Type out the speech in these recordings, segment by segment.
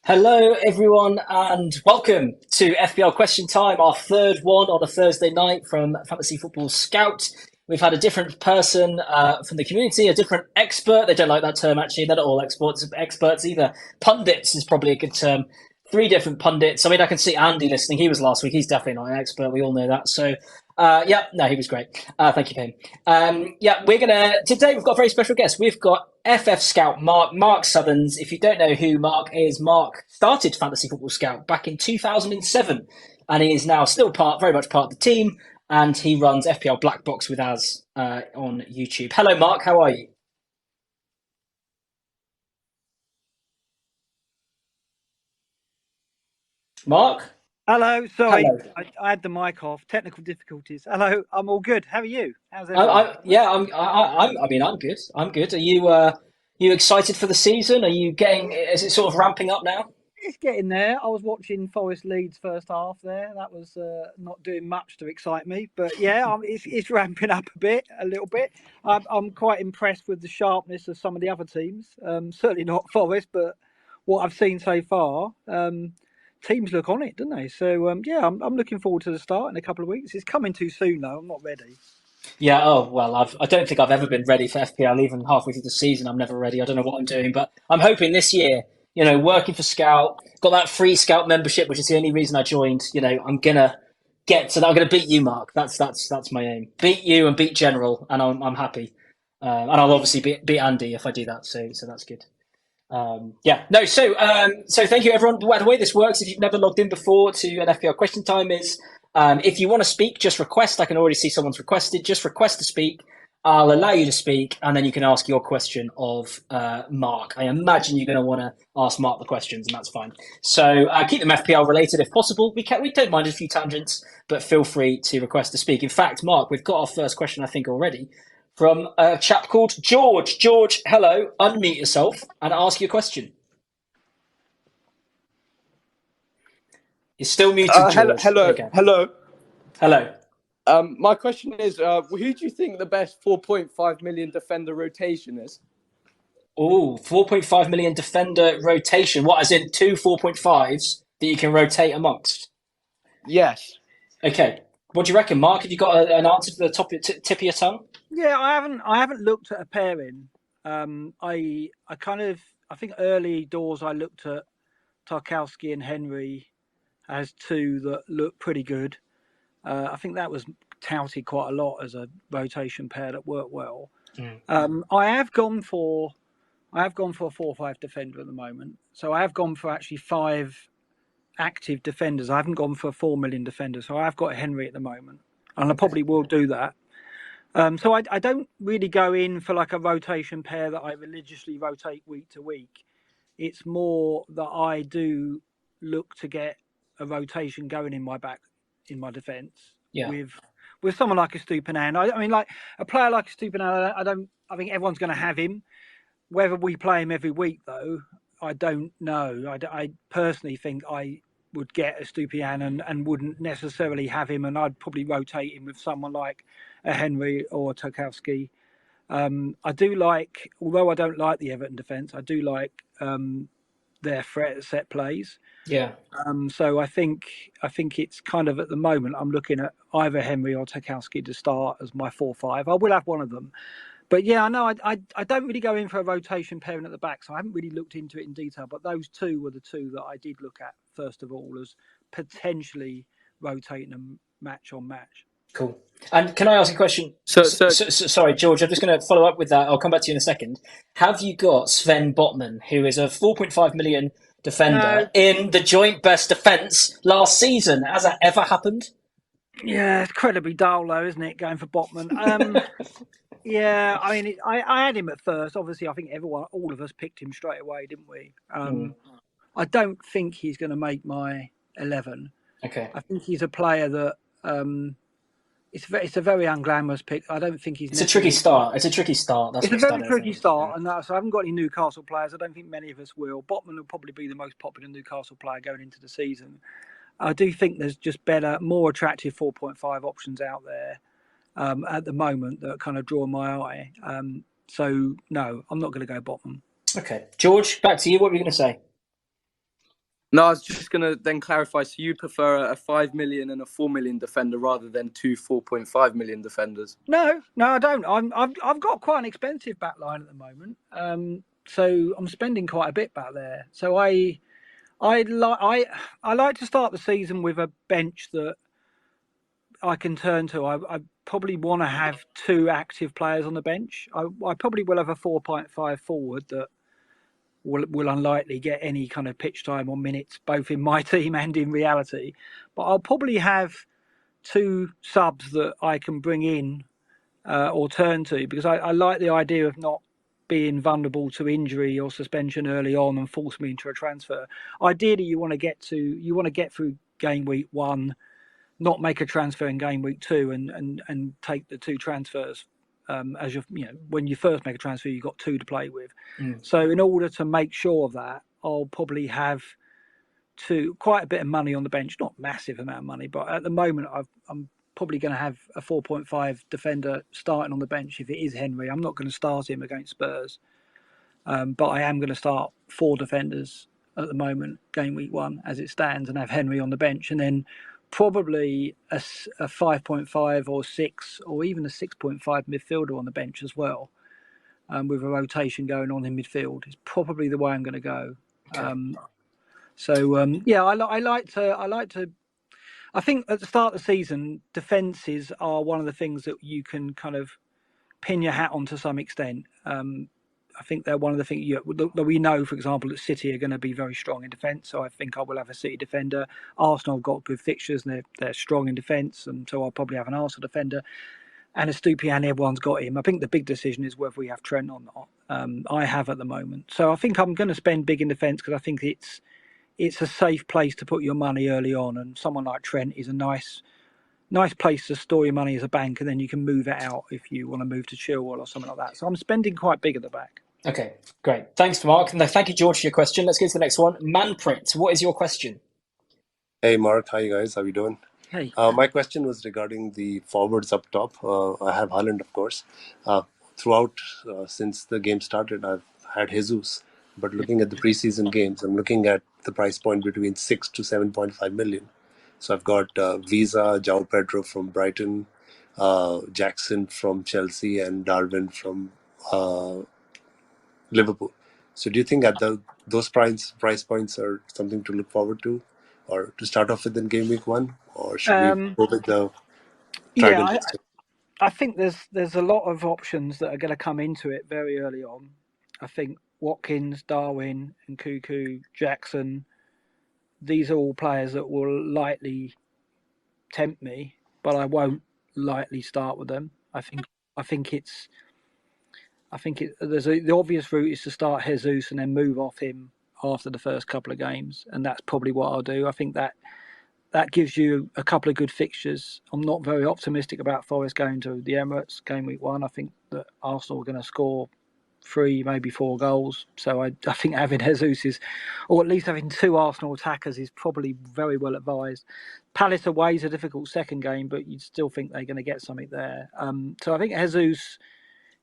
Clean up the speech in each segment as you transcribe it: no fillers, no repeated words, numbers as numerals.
Hello, everyone, and welcome to FPL Question Time, our third one on a Thursday night from Fantasy Football Scout. We've had a different person from the community, a different expert. They don't like that term, actually. They're not all experts either. Pundits is probably a good term. Three different pundits. I mean, I can see Andy listening. He was last week. He's definitely not an expert. We all know that. So, he was great. Thank you, Pim. Today we've got a very special guest. We've got FFScout Mark Sutherns. If you don't know who Mark is, Mark started Fantasy Football Scout back in 2007, and he is now still very much part of the team, and he runs FPL Black Box with us on YouTube. Hello, Mark. How are you? Mark? Hello, sorry, Hello. I had the mic off. Technical difficulties. Hello, I'm all good. How are you? How's I, everyone? I, yeah, I mean, I'm good. I'm good. Are you excited for the season? Are you getting? Is it sort of ramping up now? It's getting there. I was watching Forest Leeds first half there. That was not doing much to excite me, but yeah, it's ramping up a little bit. I'm quite impressed with the sharpness of some of the other teams. Certainly not Forest, but what I've seen so far, teams look on it, don't they? So yeah, I'm looking forward to the start in a couple of weeks. It's coming too soon though. I'm not ready. Yeah. Oh well. I don't think I've ever been ready for FPL. Even halfway through the season, I'm never ready. I don't know what I'm doing, but I'm hoping this year. Working for Scout, got that free Scout membership, which is the only reason I joined. I'm gonna get to that. I'm gonna beat you, Mark. That's my aim. Beat you and beat General, and I'm happy. And I'll obviously beat Andy if I do that. So that's good. Yeah, no. So thank you, everyone. The way this works, if you've never logged in before to an FPL question time, is if you want to speak, just request. I can already see someone's requested. Just request to speak. I'll allow you to speak, and then you can ask your question of Mark. I imagine you're going to want to ask Mark the questions, and that's fine. So keep them FPL related if possible. We don't mind a few tangents, but feel free to request to speak. In fact, Mark, we've got our first question, I think, already from a chap called George. George, hello. Unmute yourself and ask your question. You're still muted, Hello, George. There you hello, go. hello. Hello. My question is, who do you think the best 4.5 million defender rotation is? Oh, 4.5 million defender rotation. What, as in two 4.5s that you can rotate amongst? Yes. Okay. What do you reckon, Mark? Have you got an answer to the tip of your tongue? Yeah, I haven't looked at a pairing. I think early doors I looked at Tarkowski and Henry as two that looked pretty good. I think that was touted quite a lot as a rotation pair that worked well. Mm. I have gone for a 4-5 defender at the moment. So I have gone for actually five active defenders. I haven't gone for a 4 million defender. So I've got Henry at the moment, and I probably will do that. So I don't really go in for like a rotation pair that I religiously rotate week to week. It's more that I do look to get a rotation going in my defence Yeah. with someone like a Stupinan. I mean, like a player like a Stupinan, I don't. I think everyone's going to have him. Whether we play him every week, though, I don't know. I personally think I would get a Stupian and wouldn't necessarily have him, and I'd probably rotate him with someone like a Henry or a Tarkowski. I do like, although I don't like the Everton defence, I do like their threat set plays. Yeah. So I think it's kind of at the moment I'm looking at either Henry or Tarkowski to start as my 4-5. I will have one of them, but yeah, I know I don't really go in for a rotation pairing at the back, so I haven't really looked into it in detail. But those two were the two that I did look at first of all as potentially rotating them match on match. Cool. And can I ask a question? So Sorry, George. I'm just going to follow up with that. I'll come back to you in a second. Have you got Sven Bachmann, who is a 4.5 million defender, No, in the joint best defence last season? Has that ever happened? yeah, it's incredibly dull though, isn't it? Going for Botman. Yeah, I mean, I had him at first. Obviously, I think all of us picked him straight away, didn't we? Mm, I don't think he's going to make my 11. okay. I think he's a player that it's a very unglamorous pick. I don't think he's It's a tricky necessarily. start. It's a tricky start. That's It's a what I very don't tricky think. start, and so I haven't got any Newcastle players. I don't think many of us will. Botman will probably be the most popular Newcastle player going into the season. I do think there's just better, more attractive 4.5 options out there at the moment that kind of draw my eye. So no, I'm not going to go Botman. Okay. George, back to you. What were you going to say? No, I was just going to then clarify. So you prefer a 5 million and a 4 million defender rather than two 4.5 million defenders? No, I don't. I've got quite an expensive back line at the moment. So I'm spending quite a bit back there. So I like to start the season with a bench that I can turn to. I probably want to have two active players on the bench. I probably will have a 4.5 forward that will unlikely get any kind of pitch time or minutes, both in my team and in reality. But I'll probably have two subs that I can bring in or turn to, because I like the idea of not being vulnerable to injury or suspension early on and force me into a transfer. Ideally, you want to get through game week 1, not make a transfer in game week 2, and take the two transfers as when you first make a transfer, you've got two to play with. So in order to make sure of that, I'll probably have quite a bit of money on the bench, not massive amount of money, but at the moment I'm probably going to have a 4.5 defender starting on the bench. If it is Henry, I'm not going to start him against Spurs, but I am going to start 4 defenders at the moment, game week 1 as it stands, and have Henry on the bench, and then probably a 5.5 or 6 or even a 6.5 midfielder on the bench as well, with a rotation going on in midfield. Is probably the way I'm going to go. Okay. I think at the start of the season, defences are one of the things that you can kind of pin your hat on to some extent. I think they're one of the things that we know, for example, that City are going to be very strong in defence. So I think I will have a City defender. Arsenal have got good fixtures and they're strong in defence. And so I'll probably have an Arsenal defender. And Estupiñán, everyone's got him. I think the big decision is whether we have Trent or not. I have at the moment. So I think I'm going to spend big in defence because I think it's a safe place to put your money early on, and someone like Trent is a nice place to store your money as a bank, and then you can move it out if you want to move to Chilwell or something like that. So I'm spending quite big at the back. Okay, great. Thanks, Mark. No, thank you, George, for your question. Let's go to the next one. Manprit, what is your question? Hey, Mark. Hi, guys. How are you doing? Hey. My question was regarding the forwards up top. I have Haaland, of course. Throughout, since the game started, I've had Jesus. But looking at the preseason games, I'm looking at the price point between 6 to 7.5 million. So I've got Visa, João Pedro from Brighton, Jackson from Chelsea, and Darwin from Liverpool. So do you think at those price points are something to look forward to, or to start off with in game week 1, or should we go with the tried and tested? I think there's a lot of options that are going to come into it very early on. I think Watkins, Darwin, and Nkunku, Jackson, these are all players that will lightly tempt me, but I won't lightly start with them. I think the obvious route is to start Jesus and then move off him after the first couple of games, and that's probably what I'll do. I think that gives you a couple of good fixtures. I'm not very optimistic about Forest going to the Emirates game week 1. I think that Arsenal are going to score 3, maybe 4 goals. So I think having Jesus is, or at least having 2 Arsenal attackers, is probably very well advised. Palace away is a difficult second game, but you'd still think they're going to get something there. So I think Jesus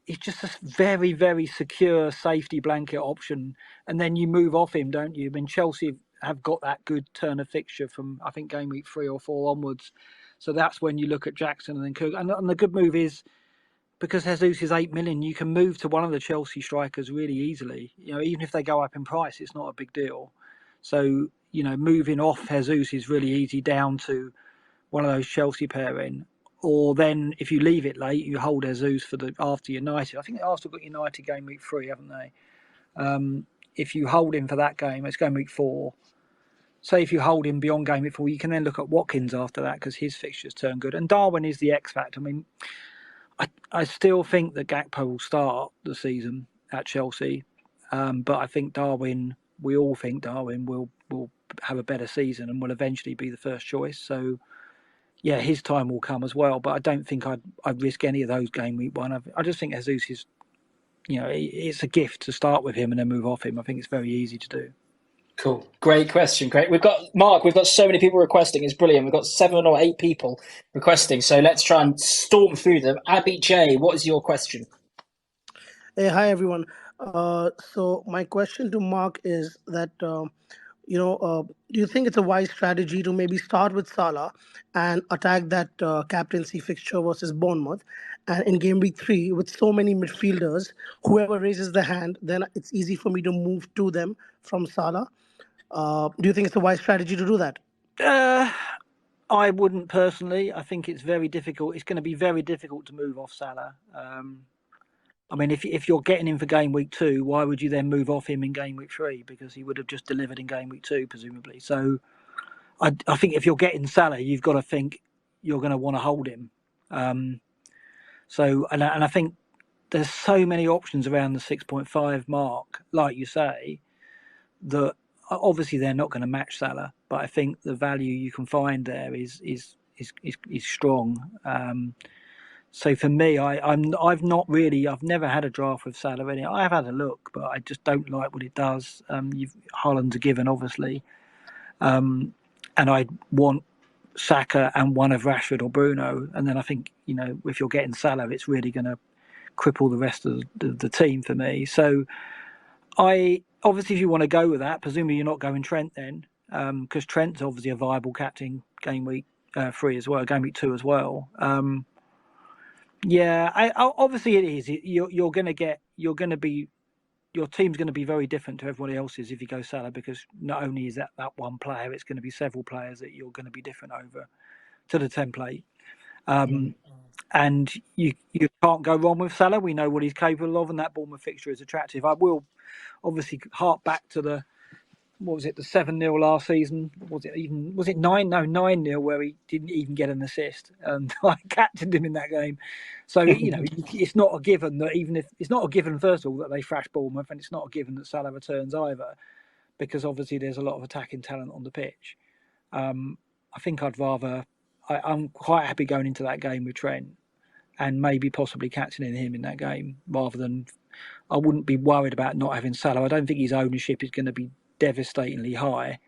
is just a very, very secure safety blanket option. And then you move off him, don't you? I mean, Chelsea have got that good turn of fixture from, I think, game week 3 or 4 onwards. So that's when you look at Jackson and then Cook. And the good move is, because Jesus is 8 million, you can move to one of the Chelsea strikers really easily. Even if they go up in price, it's not a big deal. So, moving off Jesus is really easy down to one of those Chelsea pairing. Or then if you leave it late, you hold Jesus for after United. I think Arsenal got United game week 3, haven't they? If you hold him for that game, it's game week 4. Say if you hold him beyond game week 4, you can then look at Watkins after that because his fixtures turn good. And Darwin is the X factor. I mean, I still think that Gakpo will start the season at Chelsea, but I think Darwin. We all think Darwin will have a better season and will eventually be the first choice. So, yeah, his time will come as well. But I don't think I'd risk any of those game week 1. I just think Jesus is, it's a gift to start with him and then move off him. I think it's very easy to do. Cool. Great question. Great. We've got so many people requesting. It's brilliant. We've got 7 or 8 people requesting. So let's try and storm through them. AbbyJ, what is your question? Hey, hi everyone. So my question to Mark is that Do you think it's a wise strategy to maybe start with Salah and attack that captaincy fixture versus Bournemouth? And in game week 3, with so many midfielders, whoever raises the hand, then it's easy for me to move to them from Salah. Do you think it's a wise strategy to do that? I wouldn't personally. I think it's very difficult. It's going to be very difficult to move off Salah. I mean, if you're getting him for game week 2, why would you then move off him in game week 3? Because he would have just delivered in game week 2, presumably. So I think if you're getting Salah, you've got to think you're going to want to hold him. And I think there's so many options around the 6.5 mark, like you say, that obviously they're not going to match Salah. But I think the value you can find there is strong. So for me, I've never had a draft with Salah. Really, I have had a look, but I just don't like what it does. Haaland's a given, obviously, and I want Saka and one of Rashford or Bruno, and then I think if you're getting Salah, it's really going to cripple the rest of the team for me. So obviously, if you want to go with that, presumably you're not going Trent then, because Trent's obviously a viable captain game week 3 as well, game week 2 as well. Obviously it is. Your team's going to be very different to everybody else's if you go Salah, because not only is that one player, it's going to be several players that you're going to be different over to the template. And you can't go wrong with Salah. We know what he's capable of, and that Bournemouth fixture is attractive. I will obviously hark back to the 7-0 last season? Was it 9? No, 9-0, where he didn't even get an assist, and I captained him in that game. So it's not a given that it's not a given, first of all, that they thrash Bournemouth, and it's not a given that Salah returns either, because obviously there's a lot of attacking talent on the pitch. I think I'm quite happy going into that game with Trent, and maybe possibly captaining him in that game, rather than, I wouldn't be worried about not having Salah. I don't think his ownership is going to be devastatingly high,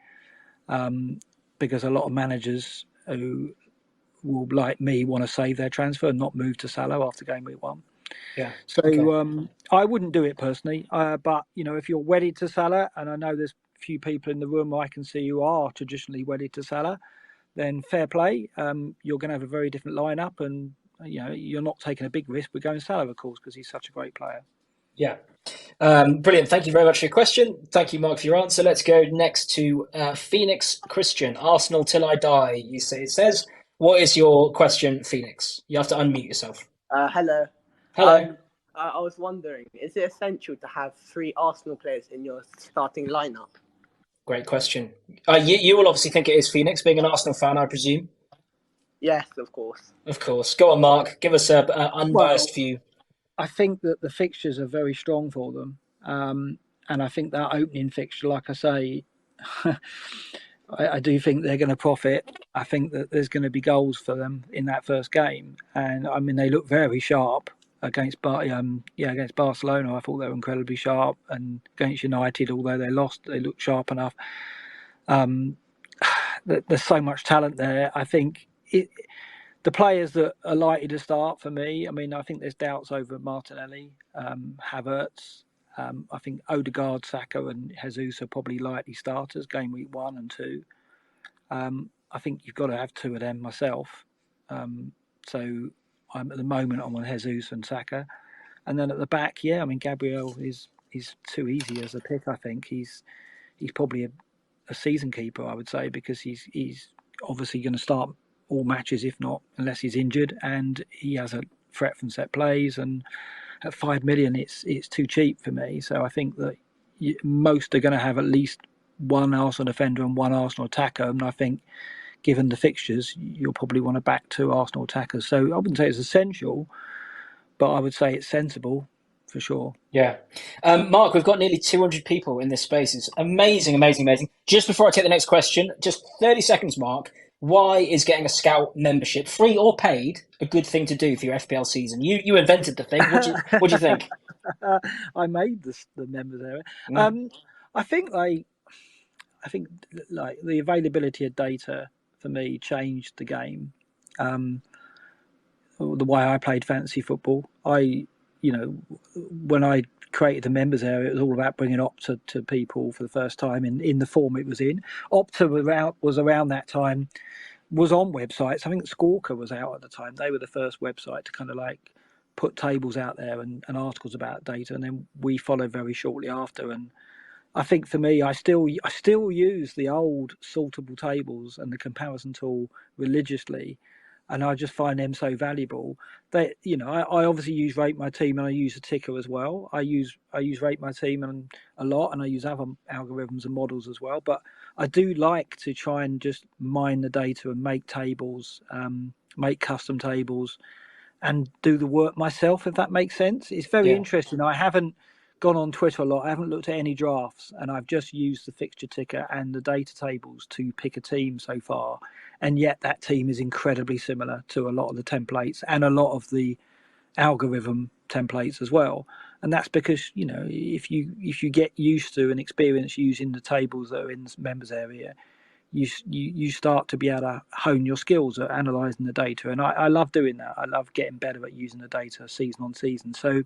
because a lot of managers who will, like me, want to save their transfer and not move to Salah after game week 1. Yeah. So okay. I wouldn't do it personally, but if you're wedded to Salah, and I know there's a few people in the room I can see who are traditionally wedded to Salah, then fair play. You're going to have a very different lineup, and you're not taking a big risk with going Salah, of course, because he's such a great player. Yeah. Brilliant. Thank you very much for your question. Thank you, Mark, for your answer. Let's go next to Phoenix Christian. Arsenal till I die, you say. It says, what is your question, Phoenix? You have to unmute yourself. Hello. Hello. I was wondering, is it essential to have 3 Arsenal players in your starting lineup? Great question. You will obviously think it is, Phoenix, being an Arsenal fan, I presume. Yes, of course. Of course. Go on, Mark. Give us an unbiased view. I think that the fixtures are very strong for them. And I think that opening fixture, like I say, I do think they're going to profit. I think that there's going to be goals for them in that first game. And I mean, they look very sharp against Barcelona. I thought they were incredibly sharp. And against United, although they lost, they looked sharp enough. There's so much talent there. I think the players that are likely to start for me, I mean, I think there's doubts over Martinelli, Havertz. I think Odegaard, Saka and Jesus are probably likely starters game week 1 and 2. I think you've got to have 2 of them myself. So I'm at the moment I'm on Jesus and Saka. And then at the back, I mean, Gabriel is too easy as a pick. I think he's probably a season keeper, I would say, because he's obviously going to start all matches, if not, unless he's injured, and he has a threat from set plays, and at 5 million it's too cheap for me. So I think that most are going to have at least one Arsenal defender and one Arsenal attacker, and I think given the fixtures you'll probably want to back 2 Arsenal attackers. So I wouldn't say it's essential, but I would say it's sensible for sure. Yeah. Mark, we've got nearly 200 people in this space. It's amazing. Just before I take the next question, just 30 seconds, Mark. Why is getting a Scout membership, free or paid, a good thing to do for your FPL season? You invented the thing. What do you think? I made the members area. I think like the availability of data for me changed the game. The way I played fantasy football, when I created the members area, it was all about bringing Opta to people for the first time in the form it was in. Opta was around that time, was on websites. I think Squawka was out at the time. They were the first website to kind of like put tables out there and articles about data, and then we followed very shortly after. And I think for me, I still use the old sortable tables and the comparison tool religiously, and I just find them so valuable. That I obviously use Rate My Team, and I use a ticker as well. I use Rate My Team and a lot, and I use other algorithms and models as well. But I do like to try and just mine the data and make tables, make custom tables, and do the work myself, if that makes sense. It's very interesting. I haven't gone on Twitter a lot. I haven't looked at any drafts, and I've just used the fixture ticker and the data tables to pick a team so far. And yet that team is incredibly similar to a lot of the templates and a lot of the algorithm templates as well. And that's because, if you get used to and experience using the tables that are in the members area, you start to be able to hone your skills at analysing the data. And I love doing that. I love getting better at using the data season on season. So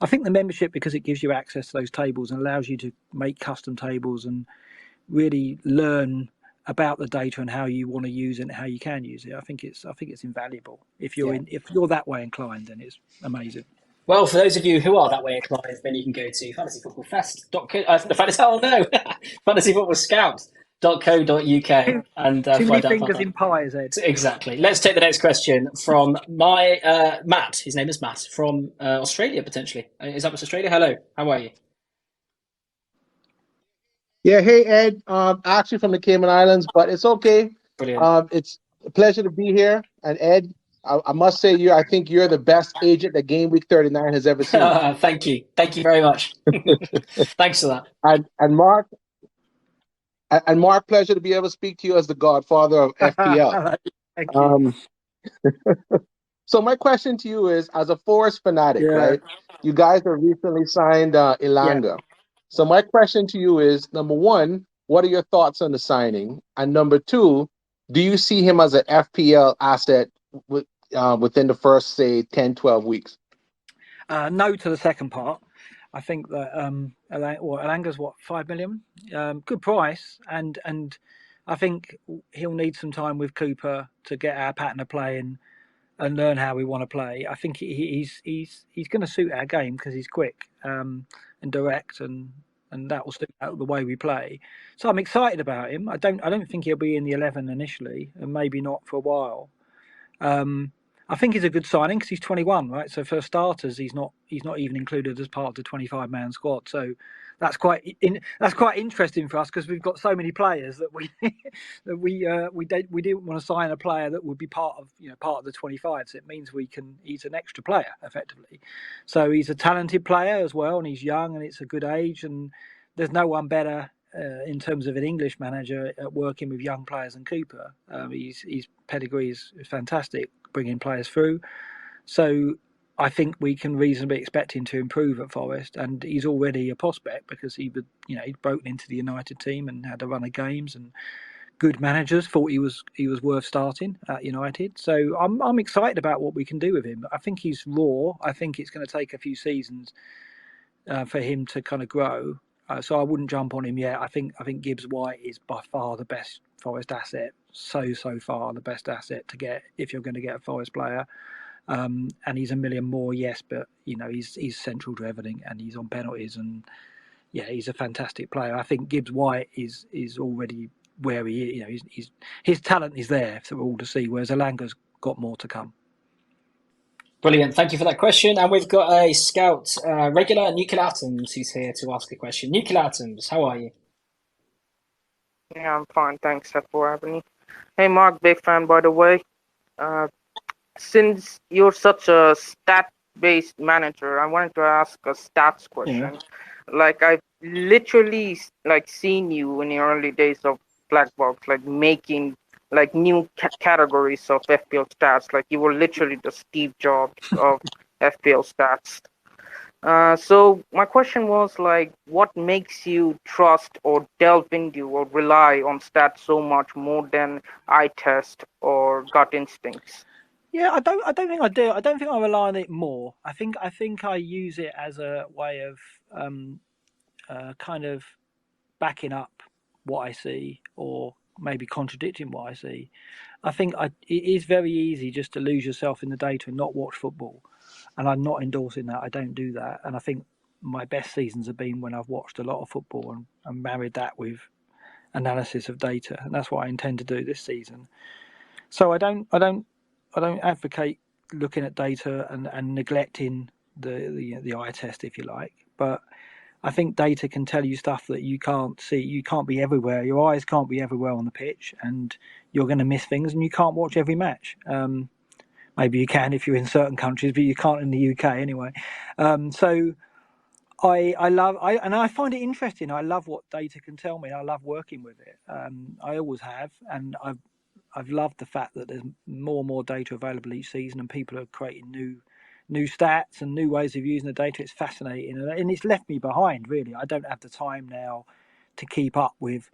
I think the membership, because it gives you access to those tables and allows you to make custom tables and really learn about the data and how you want to use it and how you can use it. I think it's invaluable. If you're that way inclined, then it's amazing. Well, for those of you who are that way inclined, then you can go to fantasyfootballscout.co.uk and Too many find out fingers about in pies, Ed. Exactly. Let's take the next question from my Matt. His name is Matt from Australia, potentially. Is that Australia? Hello. How are you? Yeah, hey Ed. Actually from the Cayman Islands, but it's okay. Brilliant. It's a pleasure to be here. And Ed, I must say I think you're the best agent that Gameweek 39 has ever seen. Thank you very much. Thanks for that. And Mark, pleasure to be able to speak to you as the godfather of FPL. Thank you. So my question to you is, as a Forest fanatic, right? You guys have recently signed Ilanga. Yeah. So my question to you is, number one, what are your thoughts on the signing? And number two, do you see him as an FPL asset within the first, say, 10, 12 weeks? No to the second part. I think that Ilanga's 5 million? Good price, and I think he'll need some time with Cooper to get our pattern of play and learn how we want to play. I think he's going to suit our game because he's quick and direct, and that will suit the way we play. So I'm excited about him. I don't think he'll be in the 11 initially, and maybe not for a while. I think he's a good signing because he's 21, right? So for starters, he's not even included as part of the 25-man squad. So that's quite interesting for us because we've got so many players that we didn't want to sign a player that would be part of the 25. So it means he's an extra player effectively. So he's a talented player as well, and he's young, and it's a good age, and there's no one better in terms of an English manager at working with young players than Cooper. His pedigree is fantastic, bringing players through. So I think we can reasonably expect him to improve at Forest, and he's already a prospect because he'd broken into the United team and had a run of games, and good managers thought he was worth starting at United. So I'm excited about what we can do with him. I think he's raw. I think it's going to take a few seasons for him to kind of grow. So I wouldn't jump on him yet. I think Gibbs White is by far the best Forest asset. So far the best asset to get if you're going to get a Forest player. And he's $1 million more, yes, but he's central to everything, and he's on penalties, and he's a fantastic player. I think Gibbs White is already where he is. His talent is there for all to see, whereas Ilanga's got more to come. Brilliant. Thank you for that question. And we've got a scout regular, Nikolatums, who's here to ask a question. Nikolatums, how are you? Yeah, I'm fine. Thanks for having me. Hey, Mark, big fan, by the way. Since you're such a stat-based manager, I wanted to ask a stats question. Yeah. I've literally seen you in the early days of Blackbox, making new categories of FPL stats. You were literally the Steve Jobs of FPL stats. So my question was what makes you trust or delve into or rely on stats so much more than eye test or gut instincts? Yeah, I don't think I do. I don't think I rely on it more. I think I use it as a way of kind of backing up what I see, or maybe contradicting what I see. I think it is very easy just to lose yourself in the data and not watch football, and I'm not endorsing that. I don't do that, and I think my best seasons have been when I've watched a lot of football and married that with analysis of data, and that's what I intend to do this season. So I don't advocate looking at data and neglecting the eye test, if you like. But I think data can tell you stuff that you can't see. You can't be everywhere. Your eyes can't be everywhere on the pitch, and you're going to miss things. And you can't watch every match. Maybe you can if you're in certain countries, but you can't in the UK anyway. So I find it interesting. I love what data can tell me. I love working with it. I always have, and I've loved the fact that there's more and more data available each season, and people are creating new stats and new ways of using the data. It's fascinating, and it's left me behind. Really, I don't have the time now to keep up with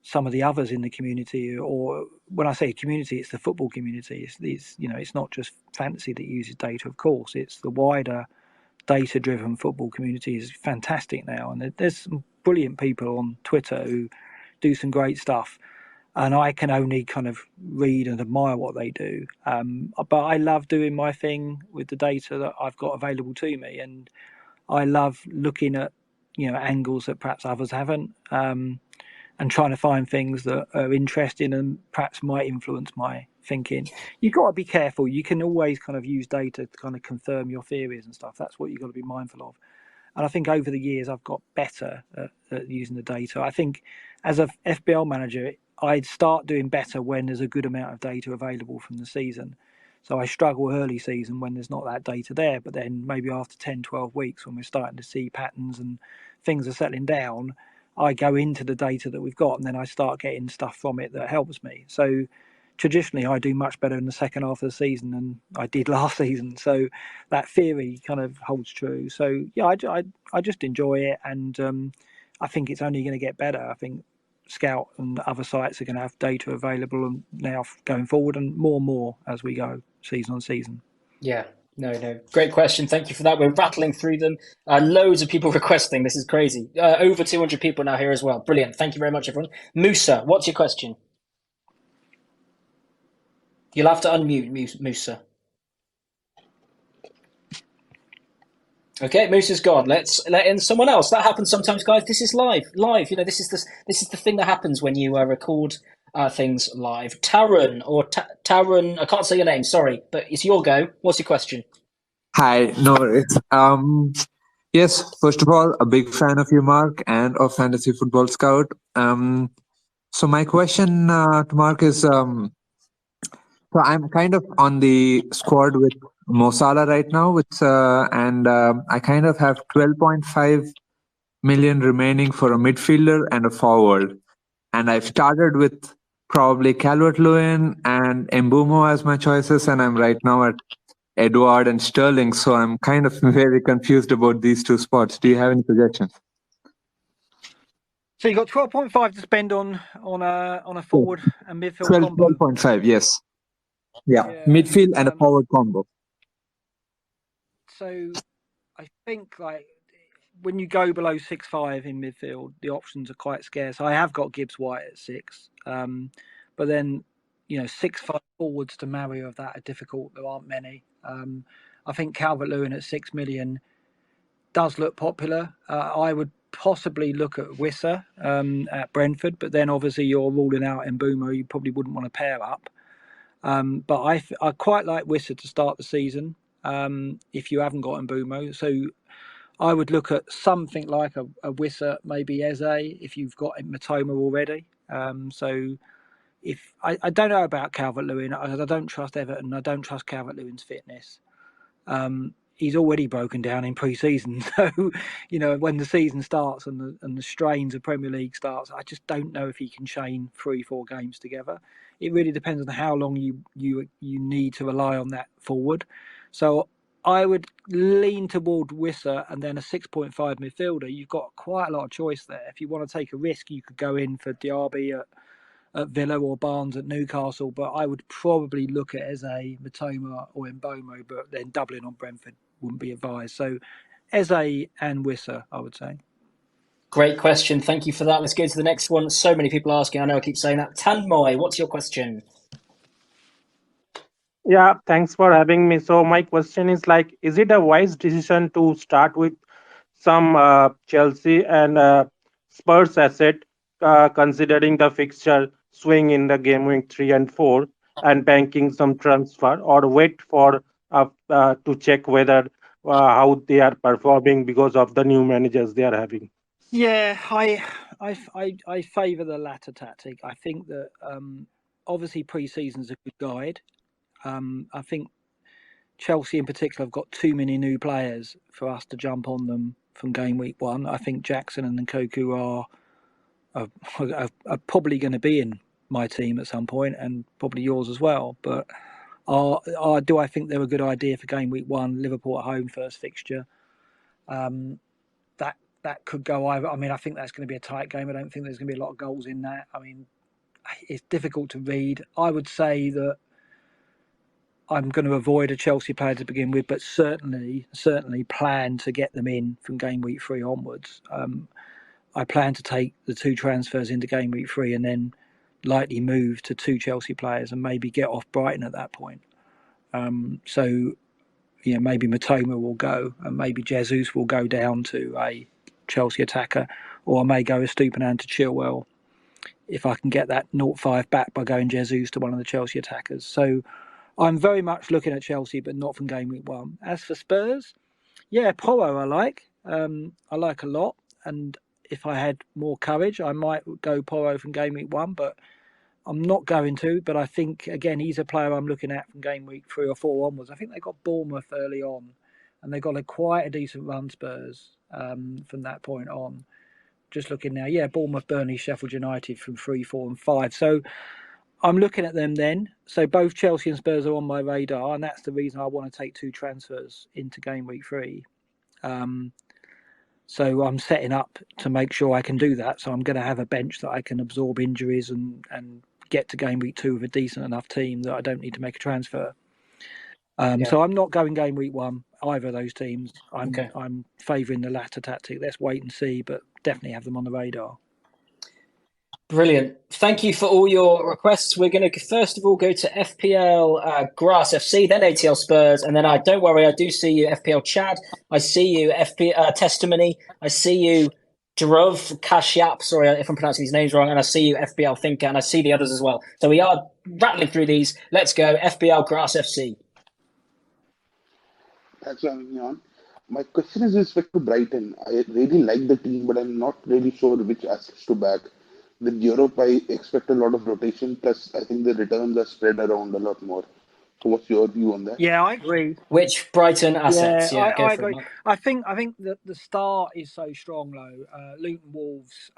some of the others in the community. Or when I say community, it's the football community. It's not just fantasy that uses data. Of course, it's the wider data-driven football community is fantastic now, and there's some brilliant people on Twitter who do some great stuff. And I can only kind of read and admire what they do. But I love doing my thing with the data that I've got available to me. And I love looking at, angles that perhaps others haven't, and trying to find things that are interesting and perhaps might influence my thinking. You've got to be careful. You can always kind of use data to kind of confirm your theories and stuff. That's what you've got to be mindful of. And I think over the years, I've got better at using the data. I think as a FBL manager, I'd start doing better when there's a good amount of data available from the season. So I struggle early season when there's not that data there. But then maybe after 10, 12 weeks, when we're starting to see patterns and things are settling down, I go into the data that we've got, and then I start getting stuff from it that helps me. So traditionally, I do much better in the second half of the season than I did last season. So that theory kind of holds true. So yeah, I just enjoy it, and I think it's only going to get better. I think Scout and other sites are going to have data available and now going forward, and more as we go season on season. Yeah, no, great question. Thank you for that. We're rattling through them. Loads of people requesting. This is crazy. Over 200 people now here as well. Brilliant. Thank you very much, everyone. Musa, what's your question? You'll have to unmute, Musa. Okay, Musa's gone. Let's let in someone else. That happens sometimes, guys. This is live. This is the thing that happens when you record things live. Taran Taran. I can't say your name. Sorry, but it's your go. What's your question? Hi, no worries. Yes, first of all, a big fan of you, Mark, and of Fantasy Football Scout. So my question to Mark is, so I'm kind of on the squad with Mo Salah right now, and I kind of have 12.5 million remaining for a midfielder and a forward. And I've started with probably Calvert-Lewin and Mbeumo as my choices, and I'm right now at Edward and Sterling, so I'm kind of very confused about these two spots. Do you have any suggestions? So you got 12.5 to spend on a forward and midfield combo. 12.5, yes. Yeah, midfield and a forward combo. So I think when you go below 6.5 in midfield, the options are quite scarce. I have got Gibbs White at 6, but then 6.5 forwards to marry of that are difficult. There aren't many. I think Calvert-Lewin at 6 million does look popular. I would possibly look at Wissa at Brentford, but then obviously you're ruling out Mbeumo. You probably wouldn't want to pair up. But I quite like Wissa to start the season if you haven't got Mbeumo. So I would look at something like a Wissa, maybe Eze, if you've got Matoma already. So if I don't know about Calvert-Lewin, I don't trust Everton. I don't trust Calvert-Lewin's fitness. He's already broken down in pre-season. So, when the season starts and the strains of Premier League starts, I just don't know if he can chain 3-4 games together. It really depends on how long you need to rely on that forward. So I would lean toward Wissa and then a 6.5 midfielder. You've got quite a lot of choice there. If you want to take a risk, you could go in for Diaby at Villa or Barnes at Newcastle, but I would probably look at Eze, Matoma or Mbomo, but then doubling on Brentford wouldn't be advised. So Eze and Wissa, I would say. Great question. Thank you for that. Let's go to the next one. So many people asking. I know I keep saying that. Tanmoy, what's your question? Yeah, thanks for having me. So my question is like, is it a wise decision to start with some Chelsea and Spurs asset, considering the fixture swing in the game week 3 and 4, and banking some transfer, or wait for to check whether how they are performing because of the new managers they are having? Yeah, I favour the latter tactic. I think that obviously pre-season is a good guide. I think Chelsea in particular have got too many new players for us to jump on them from game week 1. I think Jackson and Nkoku are probably going to be in my team at some point, and probably yours as well. But do I think they're a good idea for game week 1? Liverpool at home, first fixture. That could go either. I mean, I think that's going to be a tight game. I don't think there's going to be a lot of goals in that. I mean, it's difficult to read. I would say that I'm going to avoid a Chelsea player to begin with, but certainly plan to get them in from game week 3 onwards. I plan to take the 2 transfers into game week 3 and then likely move to 2 Chelsea players and maybe get off Brighton at that point. So, maybe Matoma will go and maybe Jesus will go down to a Chelsea attacker, or I may go with Stupinan to Chilwell if I can get that 0-5 back by going Jesus to one of the Chelsea attackers. So I'm very much looking at Chelsea, but not from game week 1. As for Spurs, yeah, Porro I like a lot, and if I had more courage, I might go Porro from game week 1, but I'm not going to. But I think, again, he's a player I'm looking at from game week 3 or 4 onwards. I think they got Bournemouth early on, and they got quite a decent run, Spurs, from that point on. Just looking now, yeah, Bournemouth, Burnley, Sheffield United from 3, 4 and 5. So I'm looking at them then. So both Chelsea and Spurs are on my radar, and that's the reason I want to take 2 transfers into game week 3. So I'm setting up to make sure I can do that. So I'm going to have a bench that I can absorb injuries and get to game week 2 with a decent enough team that I don't need to make a transfer. So I'm not going game week 1 either of those teams. I'm favouring the latter tactic. Let's wait and see, but definitely have them on the radar. Brilliant. Thank you for all your requests. We're going to first of all go to FPL Grass FC, then ATL Spurs, and then don't worry, I do see you FPL Chad. I see you FPL Testimony. I see you Jarov Kashyap. Sorry if I'm pronouncing his names wrong. And I see you FPL Thinker, and I see the others as well. So we are rattling through these. Let's go FPL Grass FC. Thanks for having me on. My question is with respect to Brighton. I really like the team, but I'm not really sure which assets to back. With Europe, I expect a lot of rotation, plus I think the returns are spread around a lot more. So what's your view on that? Yeah, I agree. Which Brighton assets? Yeah, go I for agree. it, I think that the start is so strong, though. Luton Wolves,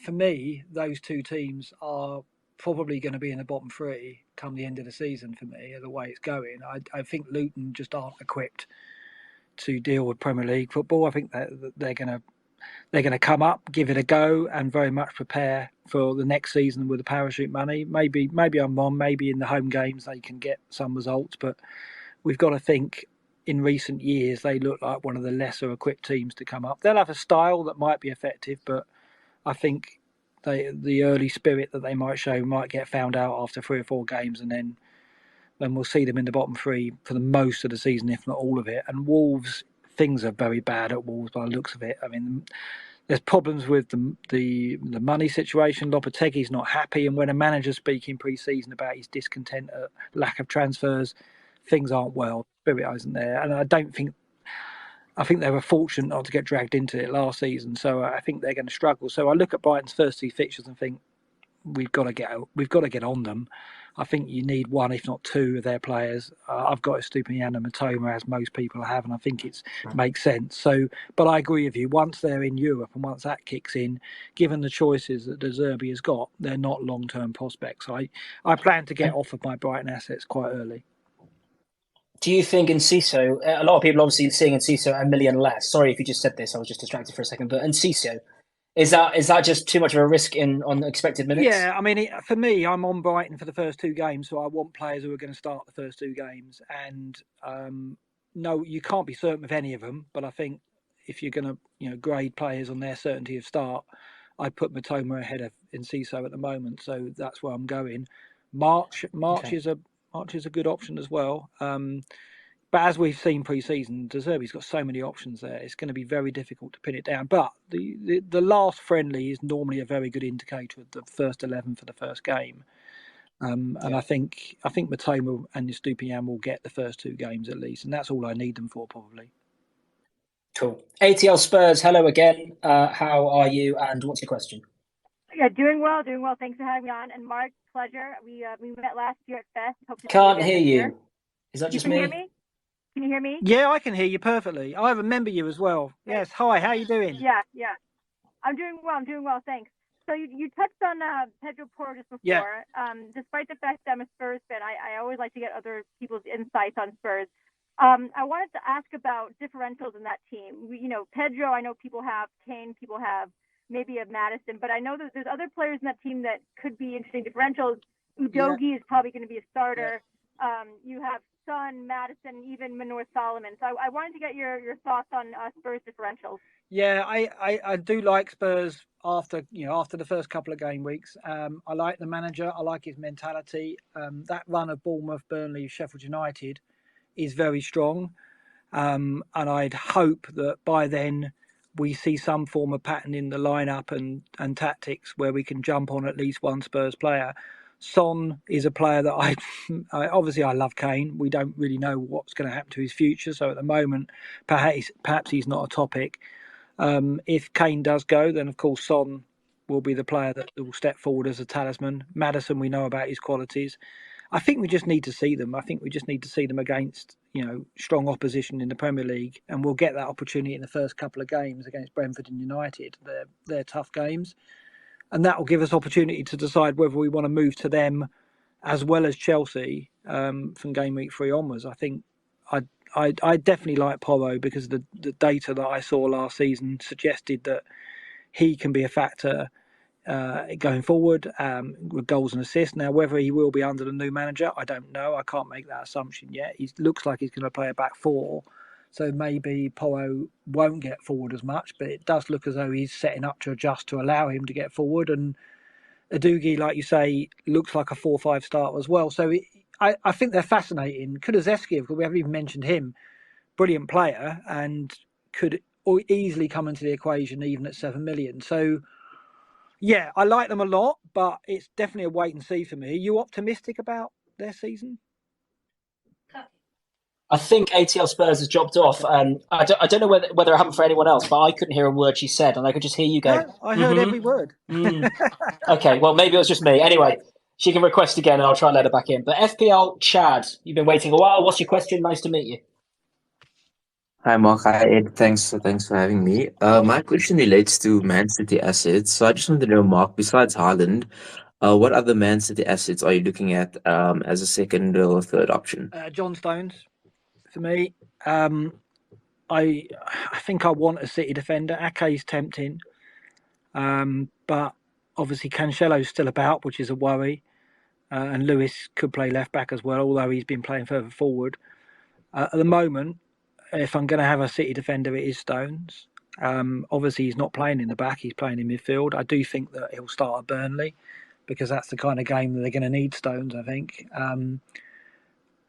for me, those 2 teams are probably going to be in the bottom 3 come the end of the season for me, the way it's going. I think Luton just aren't equipped to deal with Premier League football. I think that they're going to come up, give it a go, and very much prepare for the next season with the parachute money. Maybe I'm wrong. Maybe in the home games they can get some results, but we've got to think in recent years they look like one of the lesser equipped teams to come up. They'll have a style that might be effective, but I think the early spirit that they might show might get found out after 3 or 4 games, and then we'll see them in the bottom 3 for the most of the season, if not all of it. And Wolves, things are very bad at Wolves by the looks of it. I mean, there's problems with the money situation. Lopetegui's not happy, and when a manager's speaking pre-season about his discontent at lack of transfers, things aren't well. Spirit isn't there, and I think they were fortunate not to get dragged into it last season. So I think they're going to struggle. So I look at Brighton's first 2 fixtures and think we've got to get on them. I think you need 1, if not 2, of their players. I've got Estupiñán and Matoma, as most people have, and I think it makes sense. So, but I agree with you. Once they're in Europe and once that kicks in, given the choices that De Zerbi has got, they're not long-term prospects. I plan to get off of my Brighton assets quite early. Do you think Enciso, a lot of people obviously seeing Enciso $1 million less. Sorry if you just said this, I was just distracted for a second. But Enciso, Is that just too much of a risk on expected minutes? Yeah, I mean, for me, I'm on Brighton for the first 2 games, so I want players who are going to start the first 2 games. And no, you can't be certain of any of them, but I think if you're going to grade players on their certainty of start, I'd put Matoma ahead of Enciso at the moment, so that's where I'm going. March Okay. is a good option as well. But as we've seen pre-season, De Zerbi's got so many options there. It's going to be very difficult to pin it down. But the last friendly is normally a very good indicator of the first 11 for the first game. And I think Matoma and Estupiñán will get the first 2 games at least, and that's all I need them for probably. Cool. ATL Spurs, hello again. How are you, and what's your question? Yeah, doing well. Thanks for having me on. And Mark, pleasure. We met last year at Fest. Hope to Can't see you hear again this you. year. Is that just Can me? you hear me? Can you hear me? Yeah, I can hear you perfectly. I remember you as well. Yes. Hi, how you doing? Yeah. I'm doing well. Thanks. So you touched on Pedro Porro just before. Yeah. Despite the fact that I'm a Spurs fan, I always like to get other people's insights on Spurs. I wanted to ask about differentials in that team. Pedro, I know people have. Kane, people have. Maybe a Madison, but I know that there's other players in that team that could be interesting differentials. Udogie is probably going to be a starter. Yeah. You have Son, Madison, even Manor Solomon. So I wanted to get your thoughts on Spurs differentials. Yeah, I do like Spurs after the first couple of game weeks. I like the manager. I like his mentality. That run of Bournemouth, Burnley, Sheffield United is very strong. And I'd hope that by then we see some form of pattern in the lineup and tactics where we can jump on at least one Spurs player. Son is a player that I obviously I love Kane. We don't really know what's going to happen to his future, so at the moment perhaps he's not a topic. If Kane does go, then of course Son will be the player that will step forward as a talisman. Maddison, we know about his qualities. I think we just need to see them. I think we just need to see them against strong opposition in the Premier League, and we'll get that opportunity in the first couple of games against Brentford and United. They're tough games, and that will give us opportunity to decide whether we want to move to them as well as Chelsea from game week 3 onwards. I think I definitely like Porro because the data that I saw last season suggested that he can be a factor going forward with goals and assists. Now, whether he will be under the new manager, I don't know. I can't make that assumption yet. He looks like he's going to play a back 4, so maybe Porro won't get forward as much, but it does look as though he's setting up to adjust to allow him to get forward. And Udogie, like you say, looks like a 4-5 start as well. So I think they're fascinating. Kulusevski, because we haven't even mentioned him, brilliant player and could easily come into the equation even at 7 million. So yeah, I like them a lot, but it's definitely a wait and see for me. Are you optimistic about their season? I think ATL Spurs has dropped off. I don't know whether it happened for anyone else, but I couldn't hear a word she said, and I could just hear you go. No, I heard every word. Okay, well, maybe it was just me. Anyway, she can request again, and I'll try and let her back in. But FPL Chad, you've been waiting a while. What's your question? Nice to meet you. Hi, Mark. Hi, Ed. Thanks for having me. My question relates to Man City assets. So I just wanted to know, Mark, besides Haaland, what other Man City assets are you looking at as a second or third option? John Stones, for me. I think I want a City defender. Ake's tempting, but obviously Cancelo's still about, which is a worry. And Lewis could play left back as well, although he's been playing further forward. At the moment, if I'm going to have a City defender, it is Stones. Obviously, he's not playing in the back; he's playing in midfield. I do think that he'll start at Burnley because that's the kind of game that they're going to need Stones, I think.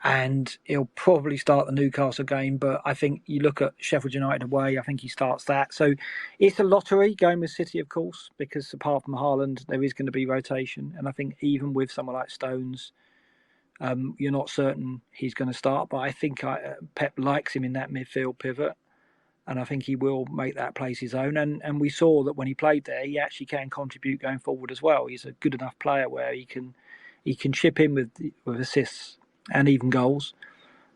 And he'll probably start the Newcastle game, but I think you look at Sheffield United away, I think he starts that. So it's a lottery going with City, of course, because apart from Haaland, there is going to be rotation. And I think even with someone like Stones, you're not certain he's going to start, but I think Pep likes him in that midfield pivot, and I think he will make that place his own. And we saw that when he played there, he actually can contribute going forward as well. He's a good enough player where he can chip in with assists and even goals.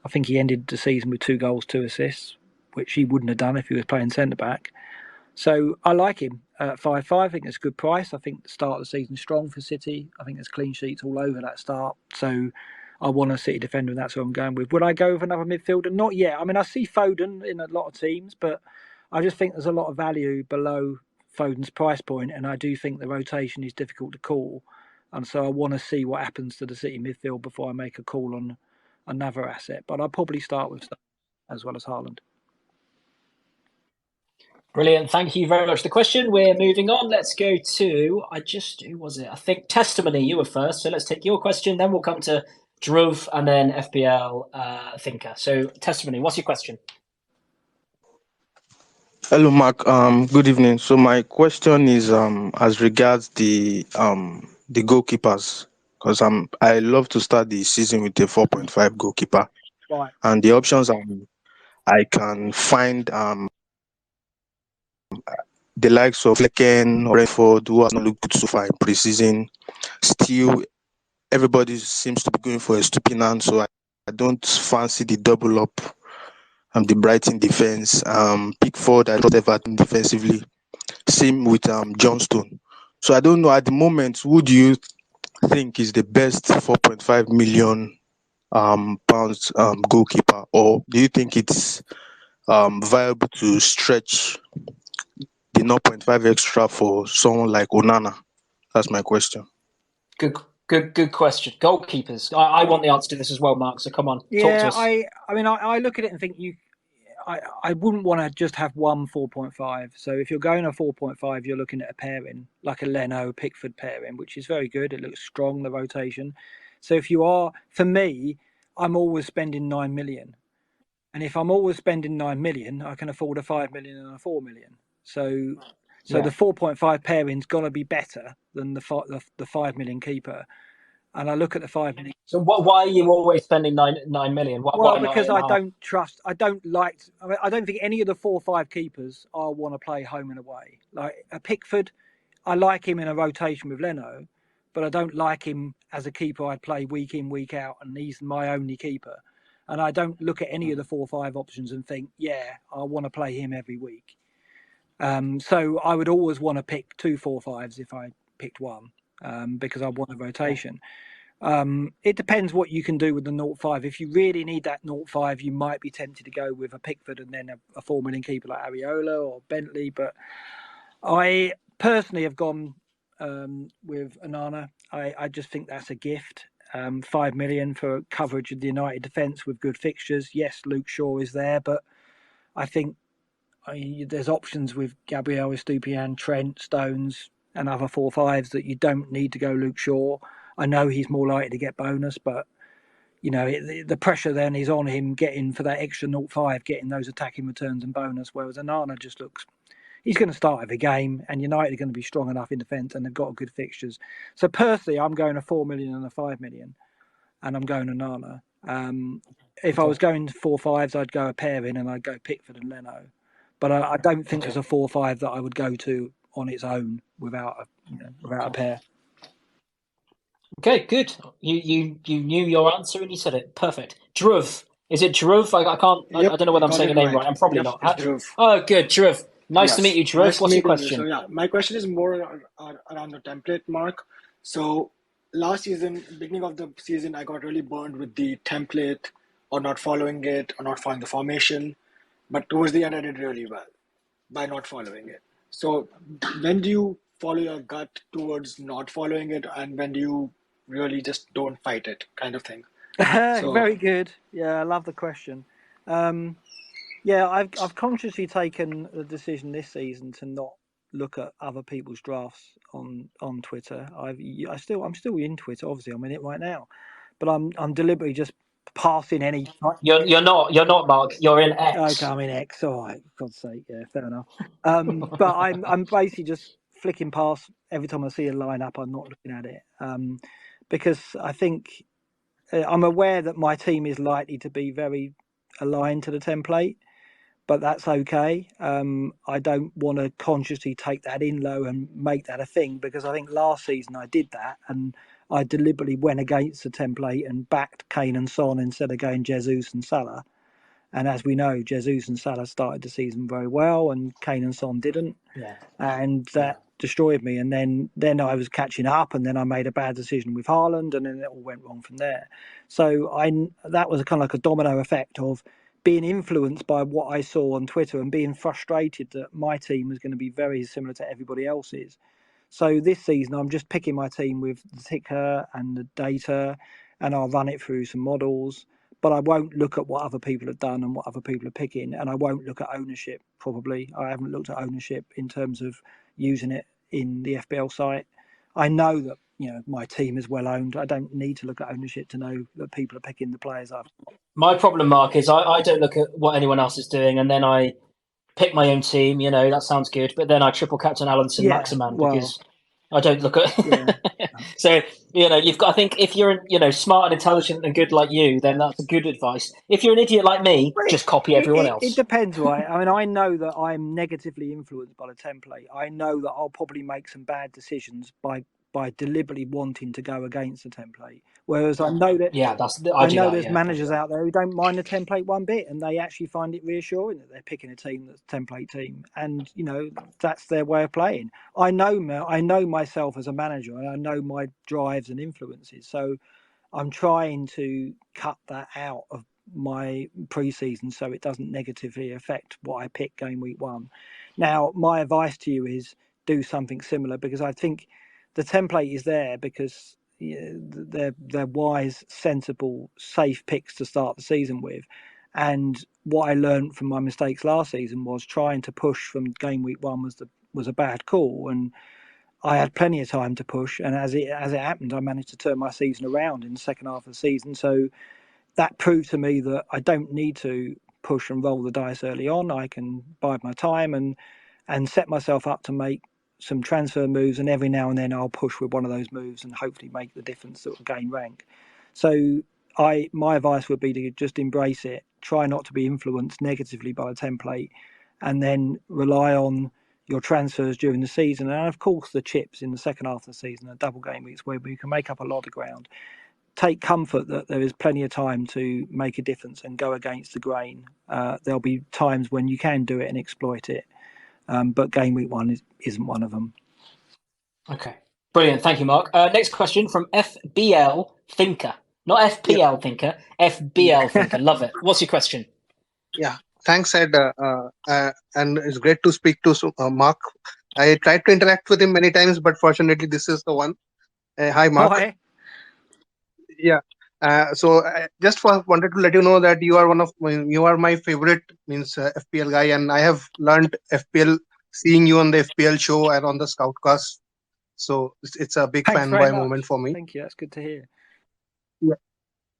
I think he ended the season with 2 goals, 2 assists, which he wouldn't have done if he was playing centre back. So I like him at 5.5. I think it's a good price. I think the start of the season strong for City. I think there's clean sheets all over that start. So I want a City defender, and that's what I'm going with. Would I go with another midfielder? Not yet. I mean, I see Foden in a lot of teams, but I just think there's a lot of value below Foden's price point, and I do think the rotation is difficult to call. And so I want to see what happens to the City midfield before I make a call on another asset. But I'll probably start with Stones as well as Haaland. Brilliant. Thank you very much for the question. We're moving on. Let's go to, who was it? I think Testimony, you were first. So let's take your question. Then we'll come to Dhruv and then FPL Thinker. So Testimony, what's your question? Hello, Mark. Good evening. So my question is as regards the goalkeepers, because I love to start the season with a 4.5 goalkeeper, Right. and the options I can find the likes of Flecken or Brentford, who has not looked good so far in preseason. Still, everybody seems to be going for a Stupinan, so I don't fancy the double up. The Brighton defense, Pickford, I trust Everton defensively. Same with Johnstone. So I don't know at the moment, who do you think is the best 4.5 million pounds goalkeeper, or do you think it's viable to stretch the 0.5 extra for someone like Onana? That's my question. Good question. Goalkeepers. I want the answer to this as well, Mark. So come on, talk to us. I look at it and think I wouldn't want to just have one 4.5. So if you're going a 4.5, you're looking at a pairing like a Leno Pickford pairing, which is very good. It looks strong, the rotation. So if you are, for me, I'm always spending 9 million. And if I'm always spending 9 million, I can afford a 5 million and a 4 million. So the 4.5 pairing's got to be better than the 5 million keeper. And I look at the 5 million. So why are you always spending 9 million? Because I don't think any of the 4-5 keepers I want to play home and away. Like a Pickford, I like him in a rotation with Leno, but I don't like him as a keeper I'd play week in, week out, and he's my only keeper. And I don't look at any of the 4-5 options and think, I want to play him every week. So I would always want to pick 2 4-5s if I picked one, because I want a rotation. It depends what you can do with the 0.5. If you really need that 0.5, you might be tempted to go with a Pickford and then a 4 million keeper like Areola or Bentley. But I personally have gone with Onana. I just think that's a gift. 5 million for coverage of the United defence with good fixtures. Yes, Luke Shaw is there, but I think there's options with Gabriel Estupiñán, Trent, Stones, and other 4-5s that you don't need to go Luke Shaw. I know he's more likely to get bonus, but the pressure then is on him getting for that extra 0.5, getting those attacking returns and bonus. Whereas Onana just looks, he's going to start every game, and United are going to be strong enough in defence, and they've got good fixtures. So personally, I'm going a 4 million and a 5 million, and I'm going Onana. If I was going 4-5s, I'd go a pairing, and I'd go Pickford and Leno. But I don't think there's a 4-5 that I would go to on its own without a pair. Okay, good. You knew your answer and you said it. Perfect. Dhruv. Is it Dhruv? I can't. Yep, I don't know whether I'm saying the name right. I'm probably not. It's Dhruv. Oh, good, Dhruv. Nice to Yes. meet you, Dhruv. Nice What's your meeting you. question? So my question is more around the template, Mark. So last season, beginning of the season, I got really burned with the template or not following it or not following the formation. But towards the end, I did really well by not following it. So when do you follow your gut towards not following it, and when do you really just don't fight it, kind of thing? So Very good. Yeah, I love the question. I've consciously taken the decision this season to not look at other people's drafts on Twitter. I'm still in Twitter. Obviously, I'm in it right now, but I'm deliberately just passing any. You're not, Mark. You're in X. Okay, I'm in X. All right, for God's sake, yeah, fair enough. But I'm basically just flicking past every time I see a lineup. I'm not looking at it because I think I'm aware that my team is likely to be very aligned to the template, but that's okay. I don't want to consciously take that in low and make that a thing, because I think last season I did that and I deliberately went against the template and backed Kane and Son instead of going Jesus and Salah. And as we know, Jesus and Salah started the season very well and Kane and Son didn't. Yeah. And that destroyed me. And then I was catching up, and then I made a bad decision with Haaland, and then it all went wrong from there. So that was kind of like a domino effect of being influenced by what I saw on Twitter and being frustrated that my team was going to be very similar to everybody else's. So this season, I'm just picking my team with the ticker and the data, and I'll run it through some models. But I won't look at what other people have done and what other people are picking, and I won't look at ownership. Probably, I haven't looked at ownership in terms of using it in the FBL site. I know that my team is well owned. I don't need to look at ownership to know that people are picking the players I've. My problem, Mark, is I don't look at what anyone else is doing, and then I pick my own team. That sounds good, but then I triple captain Allenson Maximan because I don't look at. So you've got. I think if you're smart and intelligent and good like you, then that's good advice. If you're an idiot like me, just copy everyone else. It depends, right? I mean, I know that I'm negatively influenced by the template. I know that I'll probably make some bad decisions by deliberately wanting to go against the template. Whereas I know that there's managers out there who don't mind the template one bit, and they actually find it reassuring that they're picking a team that's a template team, and that's their way of playing. I know myself as a manager, and I know my drives and influences. So I'm trying to cut that out of my preseason so it doesn't negatively affect what I pick game week 1. Now, my advice to you is do something similar, because I think the template is there because they're wise, sensible, safe picks to start the season with. And what I learned from my mistakes last season was trying to push from game week 1 was a bad call, and I had plenty of time to push. And as it happened, I managed to turn my season around in the second half of the season. So that proved to me that I don't need to push and roll the dice early on. I can bide my time and set myself up to make some transfer moves, and every now and then I'll push with one of those moves and hopefully make the difference that will gain rank. So my advice would be to just embrace it, try not to be influenced negatively by the template, and then rely on your transfers during the season, and of course the chips in the second half of the season, the double game weeks where we can make up a lot of ground. Take comfort that there is plenty of time to make a difference and go against the grain. There'll be times when you can do it and exploit it, but game week 1 isn't one of them. Okay, brilliant. Thank you, Mark. Next question from FBL Thinker. Not FPL Thinker, FBL Thinker. Love it. What's your question? Yeah, thanks, Ed. And it's great to speak to Mark. I tried to interact with him many times, but fortunately, this is the one. Hi, Mark. Hi. Yeah. So I just wanted to let you know that you are my favorite FPL guy, and I have learned FPL seeing you on the FPL show and on the Scoutcast. So it's a big fanboy moment for me. Thank you. That's good to hear.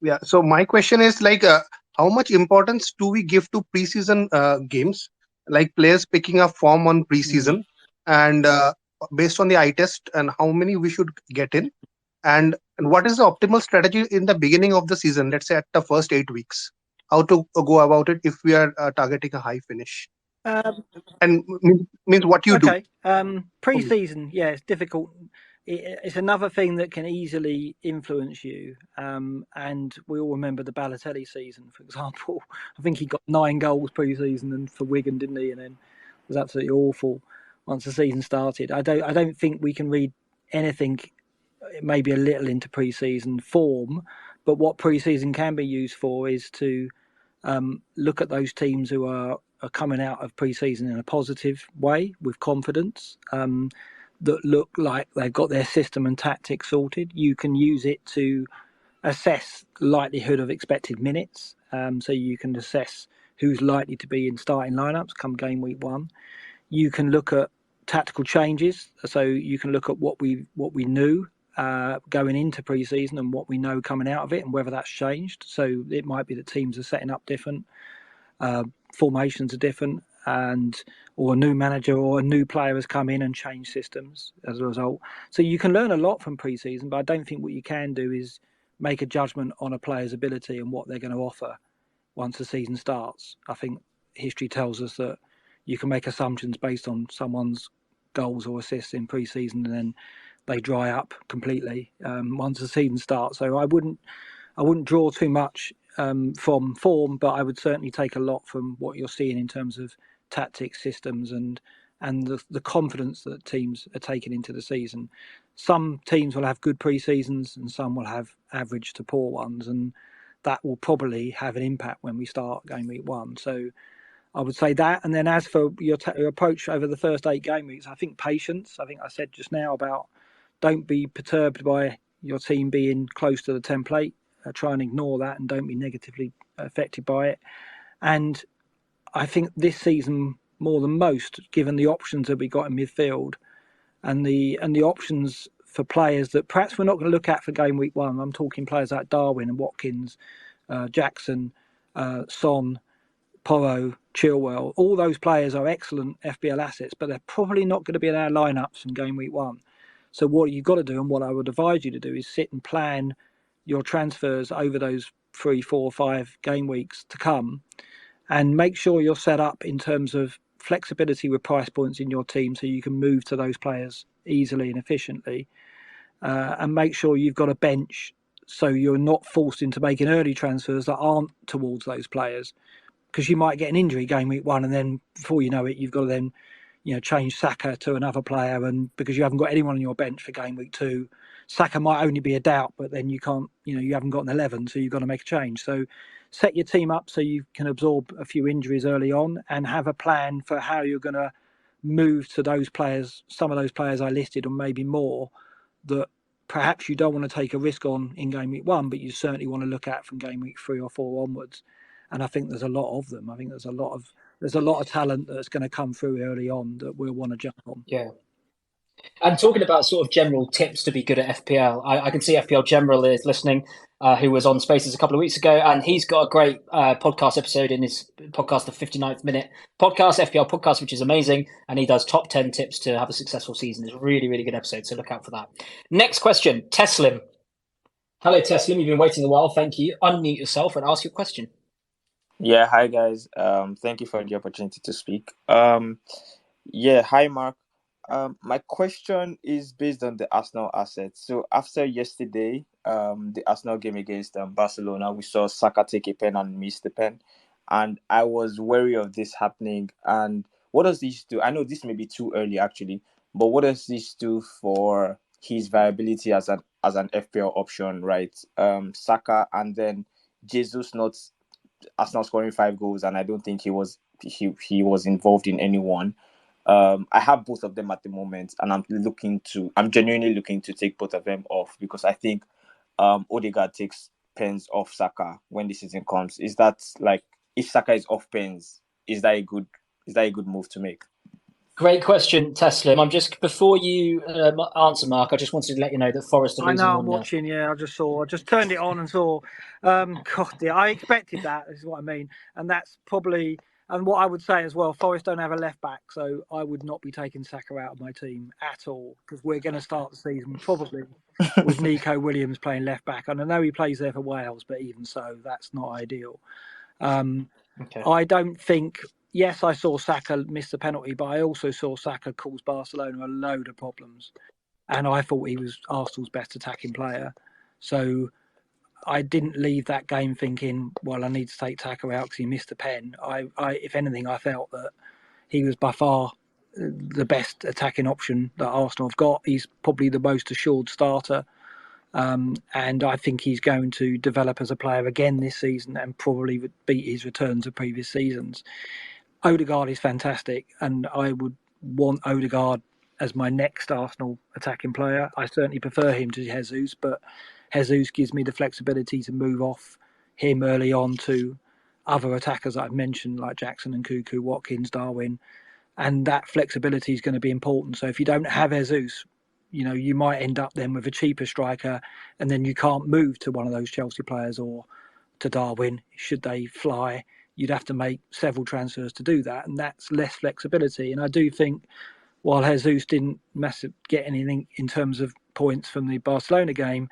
Yeah. So my question is how much importance do we give to preseason games, like players picking up form on preseason, and based on the eye test, and how many we should get in, and what is the optimal strategy in the beginning of the season? Let's say at the first 8 weeks, how to go about it if we are targeting a high finish, and means what you do. Preseason, it's difficult. It's another thing that can easily influence you. And we all remember the Balotelli season, for example. I think he got 9 goals pre-season and for Wigan, didn't he? And then it was absolutely awful once the season started. I don't think we can read anything, maybe a little into pre-season form, but what pre-season can be used for is to look at those teams who are coming out of pre-season in a positive way with confidence, that look like they've got their system and tactics sorted. You can use it to assess likelihood of expected minutes, so you can assess who's likely to be in starting lineups come game week 1. You can look at tactical changes, so you can look at what we knew going into pre-season and what we know coming out of it, and whether that's changed. So it might be that teams are setting up different, formations are different, or a new manager or a new player has come in and changed systems as a result. So you can learn a lot from pre-season, but I don't think what you can do is make a judgment on a player's ability and what they're going to offer once the season starts. I think history tells us that you can make assumptions based on someone's goals or assists in pre-season, and then they dry up completely once the season starts. So I wouldn't draw too much from form, but I would certainly take a lot from what you're seeing in terms of tactics, systems, and the confidence that teams are taking into the season. Some teams will have good pre-seasons and some will have average to poor ones, and that will probably have an impact when we start game week 1. So I would say that. And then as for your approach over the first 8 game weeks, I think patience. I think I said just now about don't be perturbed by your team being close to the template. Try and ignore that and don't be negatively affected by it. And I think this season, more than most, given the options that we got in midfield and the options for players that perhaps we're not going to look at for game week 1. I'm talking players like Darwin and Watkins, Jackson, Son, Porro, Chilwell. All those players are excellent FPL assets, but they're probably not going to be in our lineups from game week 1. So what you've got to do, and what I would advise you to do, is sit and plan your transfers over those 3, 4, 5 game weeks to come, and make sure you're set up in terms of flexibility with price points in your team so you can move to those players easily and efficiently, and make sure you've got a bench so you're not forced into making early transfers that aren't towards those players, because you might get an injury game week 1 and then before you know it you've got to then change Saka to another player, and because you haven't got anyone on your bench for game week 2, Saka might only be a doubt, but then you can't, you haven't got an 11, so you've got to make a change. So set your team up so you can absorb a few injuries early on and have a plan for how you're going to move to those players, some of those players I listed, or maybe more, that perhaps you don't want to take a risk on in game week 1, but you certainly want to look at from game week 3 or 4 onwards. And I think there's a lot of them. I think there's a lot of talent that's going to come through early on that we'll want to jump on. Yeah. And talking about sort of general tips to be good at FPL, I can see FPL General is listening, who was on Spaces a couple of weeks ago, and he's got a great podcast episode in his podcast, the 59th Minute podcast, FPL podcast, which is amazing, and he does top 10 tips to have a successful season. It's a really, really good episode, so look out for that. Next question, Teslim. Hello, Teslim. You've been waiting a while. Thank you. Unmute yourself and ask your question. Yeah, hi guys. Thank you for the opportunity to speak. Hi Mark. My question is based on the Arsenal assets. So after yesterday, the Arsenal game against Barcelona, we saw Saka take a pen and miss the pen, and I was wary of this happening. And what does this do? I know this may be too early actually, but what does this do for his viability as an FPL option, right? Saka and then Jesus not. Arsenal scoring 5 goals, and I don't think he was involved in any one. I have both of them at the moment, and I'm genuinely looking to take both of them off, because I think Odegaard takes pens off Saka when the season comes. Is that, like, if Saka is off pens, is that a good move to make? Great question, Teslim. I'm just, before you answer, Mark, I just wanted to let you know that Forest are losing. I know, I'm watching, yeah. I just turned it on and saw. I expected that, is what I mean. And that's probably, and what I would say as well, Forest don't have a left back, so I would not be taking Saka out of my team at all, because we're going to start the season probably with Nico Williams playing left back. And I know he plays there for Wales, but even so, that's not ideal. Okay. I don't think. Yes, I saw Saka miss the penalty, but I also saw Saka cause Barcelona a load of problems. And I thought he was Arsenal's best attacking player. So I didn't leave that game thinking, well, I need to take Saka out because he missed a pen. If anything, I felt that he was by far the best attacking option that Arsenal have got. He's probably the most assured starter. And I think he's going to develop as a player again this season and probably beat his returns of previous seasons. Odegaard is fantastic, and I would want Odegaard as my next Arsenal attacking player. I certainly prefer him to Jesus, but Jesus gives me the flexibility to move off him early on to other attackers that I've mentioned, like Jackson and Cuckoo, Watkins, Darwin, and that flexibility is going to be important. So if you don't have Jesus, you might end up then with a cheaper striker, and then you can't move to one of those Chelsea players or to Darwin should they fly. You'd have to make several transfers to do that, and that's less flexibility. And I do think while Jesus didn't get anything in terms of points from the Barcelona game,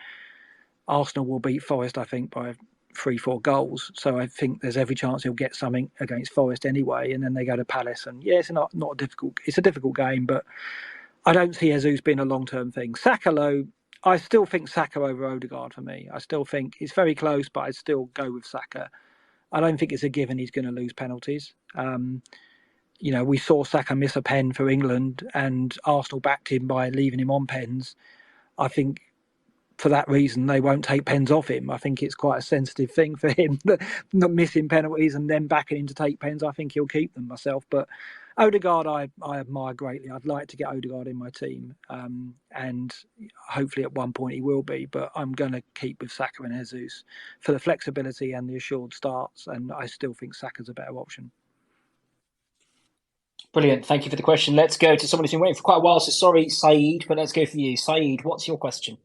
Arsenal will beat Forest, I think, by 3-4 goals. So I think there's every chance he'll get something against Forest anyway, and then they go to Palace. And yeah, it's a difficult game, but I don't see Jesus being a long-term thing. Saka, though, I still think Saka over Odegaard for me. I still think it's very close, but I'd still go with Saka. I don't think it's a given he's going to lose penalties. We saw Saka miss a pen for England, and Arsenal backed him by leaving him on pens. I think for that reason, they won't take pens off him. I think it's quite a sensitive thing for him, not missing penalties and then backing him to take pens. I think he'll keep them myself. But Odegaard, I admire greatly. I'd like to get Odegaard in my team, and hopefully at one point he will be. But I'm going to keep with Saka and Jesus for the flexibility and the assured starts, and I still think Saka's a better option. Brilliant. Thank you for the question. Let's go to someone who's been waiting for quite a while. So sorry, Saeed, but let's go for you. Saeed, what's your question?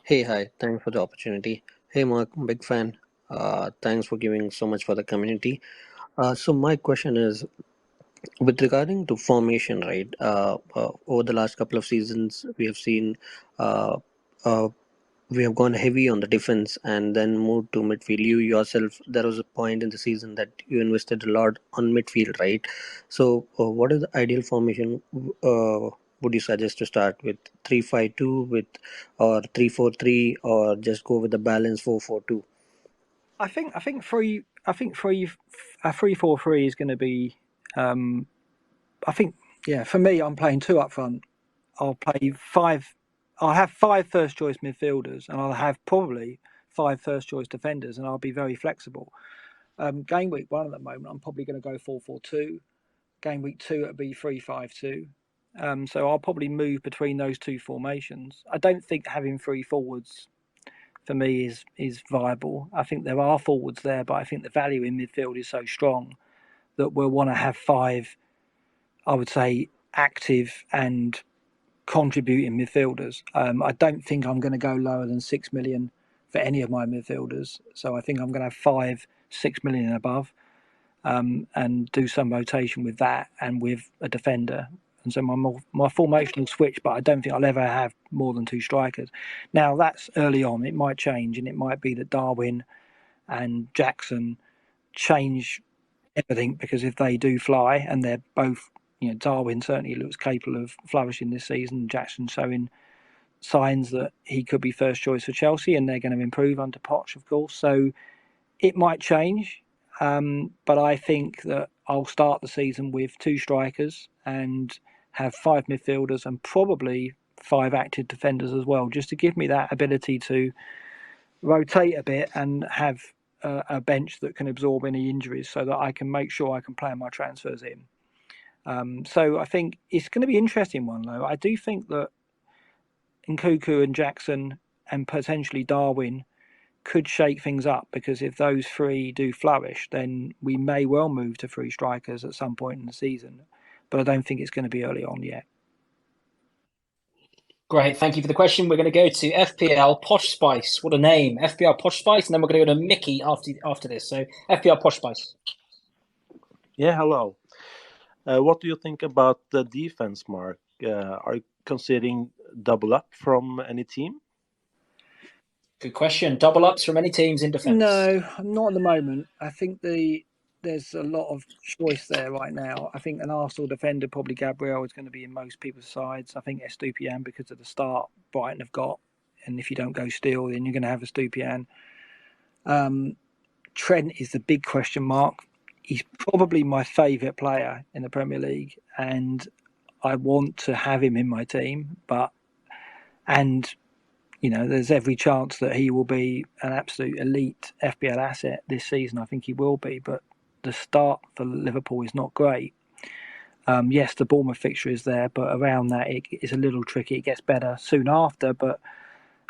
Hey, hi. Thanks for the opportunity. Hey, Mark, big fan. Thanks for giving so much for the community. So my question is, with regarding to formation, right? Over the last couple of seasons, we have seen uh, uh, we have gone heavy on the defense and then moved to midfield. You yourself, there was a point in the season that you invested a lot on midfield, right? So, what is the ideal formation? Would you suggest to start with 3-5-2 with or 3-4-3 or just go with the balance 4-4-2? I think 3-4-3 is going to be. I think for me, I'm playing two up front. I'll play five. I'll have 5 first choice midfielders, and I'll have probably 5 first choice defenders, and I'll be very flexible. Game week 1 at the moment, I'm probably going to go 4-4-2. Game week 2, it'll be 3-5-2. So I'll probably move between those two formations. I don't think having 3 forwards for me is viable. I think there are forwards there, but I think the value in midfield is so strong that we'll want to have 5, I would say, active and contributing midfielders. I don't think I'm going to go lower than 6 million for any of my midfielders. So I think I'm going to have 5, 6 million and above, and do some rotation with that and with a defender. And so my formation will switch, but I don't think I'll ever have more than 2 strikers. Now, that's early on. It might change, and it might be that Darwin and Jackson change everything, because if they do fly, and they're both, Darwin certainly looks capable of flourishing this season, Jackson showing signs that he could be first choice for Chelsea, and they're going to improve under Poch, of course. So it might change, but I think that I'll start the season with 2 strikers and have 5 midfielders and probably 5 active defenders as well, just to give me that ability to rotate a bit and have a bench that can absorb any injuries, so that I can make sure I can plan my transfers in. So I think it's going to be an interesting one, though. I do think that Nkunku and Jackson and potentially Darwin could shake things up, because if those 3 do flourish, then we may well move to 3 strikers at some point in the season. But I don't think it's going to be early on yet. Great, thank you for the question. We're going to go to FPL Posh Spice. What a name, FPL Posh Spice, and then we're going to go to Mickey after this. So FPL Posh Spice. Yeah, hello. What do you think about the defense, Mark? Are you considering double up from any team? Good question. Double ups from any teams in defence? No, not at the moment. I think there's a lot of choice there right now. I think an Arsenal defender, probably Gabriel, is going to be in most people's sides. I think Estupiñán, because of the start Brighton have got, and if you don't go Steele, then you're going to have Estupiñán. Trent is the big question mark. He's probably my favourite player in the Premier League, and I want to have him in my team. There's every chance that he will be an absolute elite FPL asset this season. I think he will be, but the start for Liverpool is not great. Yes, the Bournemouth fixture is there, but around that it's a little tricky. It gets better soon after, but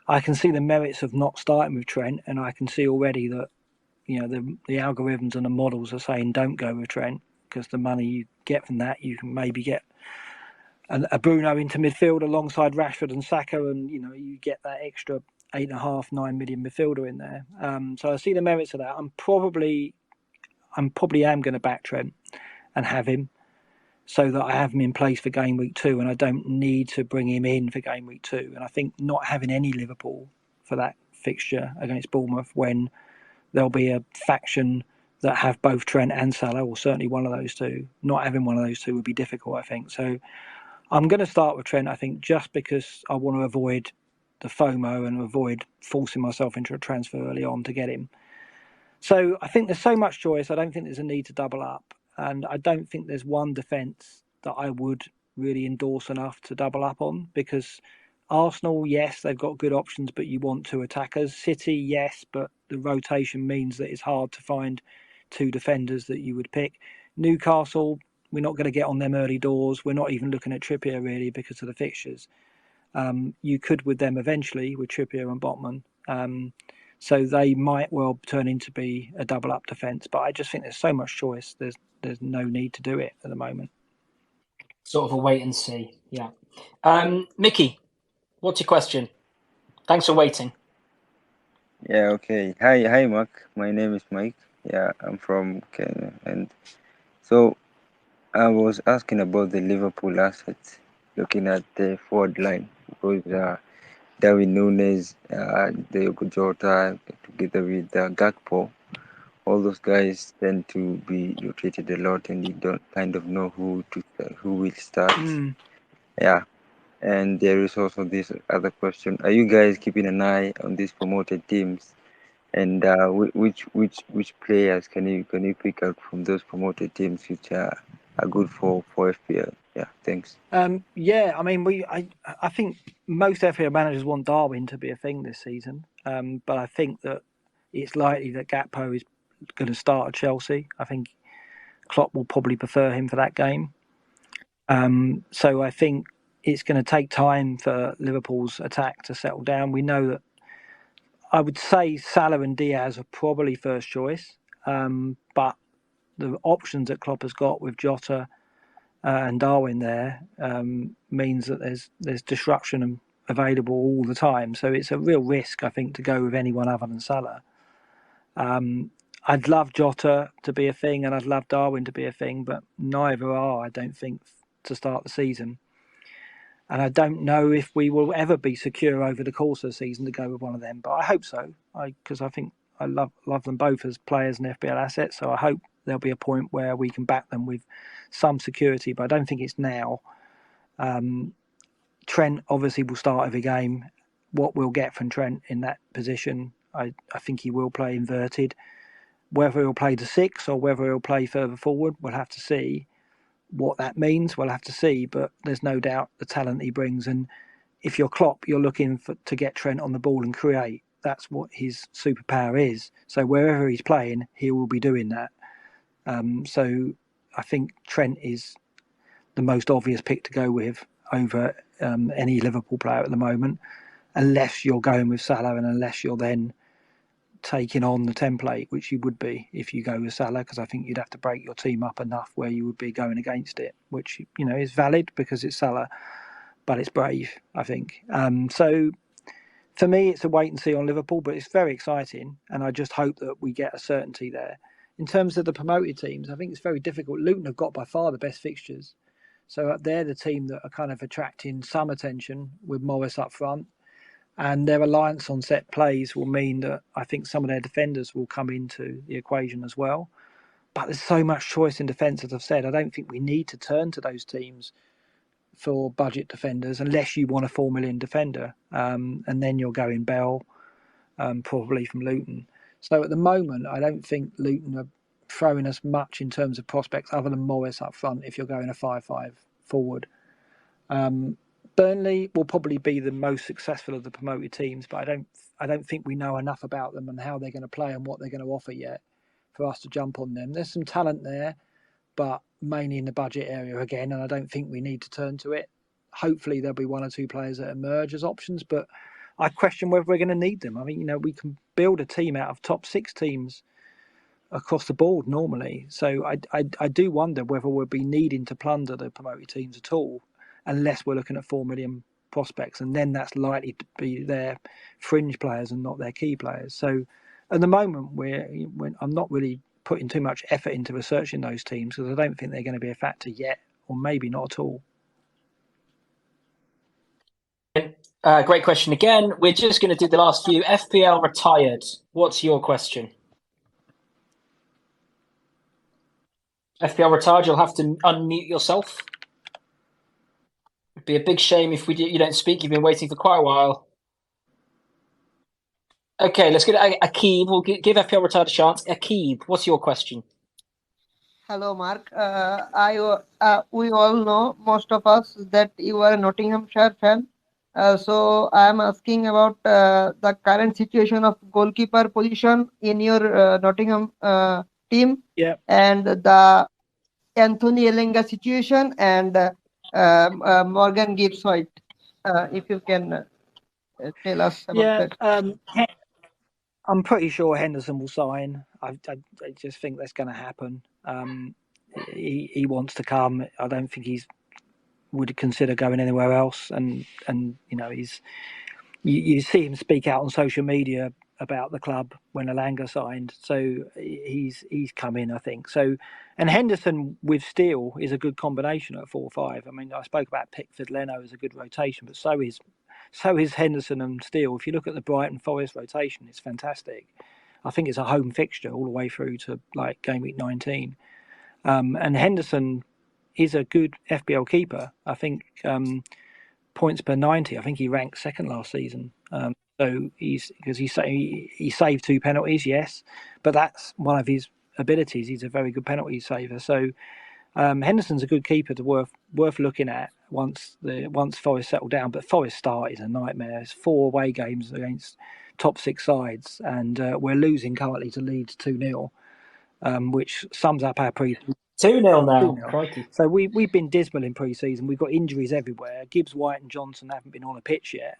I can see the merits of not starting with Trent, and I can see already that the algorithms and the models are saying don't go with Trent, because the money you get from that, you can maybe get a Bruno into midfield alongside Rashford and Saka, and you get that extra 8.5, 9 million midfielder in there. So I see the merits of that. I'm probably am going to back Trent and have him, so that I have him in place for game week 2, and I don't need to bring him in for game week 2. And I think not having any Liverpool for that fixture against Bournemouth, when there'll be a faction that have both Trent and Salah, or certainly one of those two, not having one of those two would be difficult, I think. So I'm going to start with Trent, I think, just because I want to avoid the FOMO and avoid forcing myself into a transfer early on to get him. So I think there's so much choice. I don't think there's a need to double up. And I don't think there's one defence that I would really endorse enough to double up on, because Arsenal, yes, they've got good options, but you want two attackers. City, yes, but the rotation means that it's hard to find two defenders that you would pick. Newcastle, we're not going to get on them early doors. We're not even looking at Trippier really because of the fixtures. You could with them eventually with Trippier and Botman. So they might well turn into be a double up defence. But I just think there's so much choice. There's no need to do it at the moment. Sort of a wait and see. Yeah. Mickey, what's your question? Thanks for waiting. Yeah, okay. Hi, Mark. My name is Mike. Yeah, I'm from Kenya. And so I was asking about the Liverpool assets, looking at the forward line, because Darwin Nunes, Diogo Jota, together with Gakpo, all those guys tend to be rotated a lot, and you don't kind of know who will start. Yeah. And there is also this other question: are you guys keeping an eye on these promoted teams? And which players can you pick out from those promoted teams which are good for FPL? Yeah, thanks. Yeah, I mean, I think most FPL managers want Darwin to be a thing this season, but I think that it's likely that Gakpo is going to start at Chelsea. I think Klopp will probably prefer him for that game. So I think it's going to take time for Liverpool's attack to settle down. We know that I would say Salah and Diaz are probably first choice, but the options that Klopp has got with Jota and Darwin there means that there's disruption available all the time. So it's a real risk, I think, to go with anyone other than Salah. I'd love Jota to be a thing and I'd love Darwin to be a thing, but neither are, I don't think, to start the season. And I don't know if we will ever be secure over the course of the season to go with one of them, but I hope so, because I think I love them both as players and FPL assets. So I hope there'll be a point where we can back them with some security, but I don't think it's now. Trent obviously will start every game. What we'll get from Trent in that position, I think he will play inverted. Whether he'll play the 6 or whether he'll play further forward, we'll have to see. What that means, we'll have to see, but there's no doubt the talent he brings. And if you're Klopp, you're looking to get Trent on the ball and create. That's what his superpower is. So wherever he's playing, he will be doing that. So I think Trent is the most obvious pick to go with over any Liverpool player at the moment, unless you're going with Salah and unless you're then taking on the template, which you would be if you go with Salah, because I think you'd have to break your team up enough where you would be going against it, which is valid because it's Salah, but it's brave, I think. So for me, it's a wait and see on Liverpool, but it's very exciting, and I just hope that we get a certainty there. In terms of the promoted teams, I think it's very difficult. Luton have got by far the best fixtures, so they're the team that are kind of attracting some attention with Morris up front. And their reliance on set plays will mean that I think some of their defenders will come into the equation as well. But there's so much choice in defence, as I've said. I don't think we need to turn to those teams for budget defenders unless you want a 4 million defender. And then you're going Bell, probably from Luton. So at the moment, I don't think Luton are throwing us much in terms of prospects other than Morris up front if you're going a 5-5 forward. Burnley will probably be the most successful of the promoted teams, but I don't think we know enough about them and how they're going to play and what they're going to offer yet for us to jump on them. There's some talent there, but mainly in the budget area again, and I don't think we need to turn to it. Hopefully there'll be one or two players that emerge as options, but I question whether we're going to need them. I mean, we can build a team out of top 6 teams across the board normally. So I do wonder whether we'll be needing to plunder the promoted teams at all, unless we're looking at 4 million prospects, and then that's likely to be their fringe players and not their key players. So at the moment, I'm not really putting too much effort into researching those teams because I don't think they're going to be a factor yet, or maybe not at all. Great question again. We're just going to do the last few. FPL retired. What's your question? FPL retired, you'll have to unmute yourself. It'd be a big shame if you don't speak. You've been waiting for quite a while. Okay, let's get Akib. We'll give FPL retired a chance. Akib, what's your question? Hello, Mark. We all know, most of us, that you are a Nottinghamshire fan. So I am asking about the current situation of goalkeeper position in your Nottingham team, Yeah. and the Anthony Elenga situation, and Morgan Gibbs White. If you can tell us about Yeah. that. I'm pretty sure Henderson will sign. I just think that's going to happen. He wants to come. I don't think he's would consider going anywhere else. And you know, you see him speak out on social media about the club when Alanga signed. So he's come in, I think. So, and Henderson with Steele is a good combination at 4-5. I mean, I spoke about Pickford Leno as a good rotation, but so is Henderson and Steele. If you look at the Brighton Forest rotation, it's fantastic. I think it's a home fixture all the way through to like game week 19. And Henderson is a good FPL keeper. I think points per 90. I think he ranked second last season. So he saved 2 penalties, yes, but that's one of his abilities. He's a very good penalty saver. So Henderson's a good keeper to worth looking at once Forest settle down. But Forest start is a nightmare. It's 4 away games against top 6 sides, and we're losing currently to Leeds 2-0, which sums up our pre-season. 2-0 now. 2-0. Crikey. So we've been dismal in pre-season. We've got injuries everywhere. Gibbs White and Johnson haven't been on a pitch yet.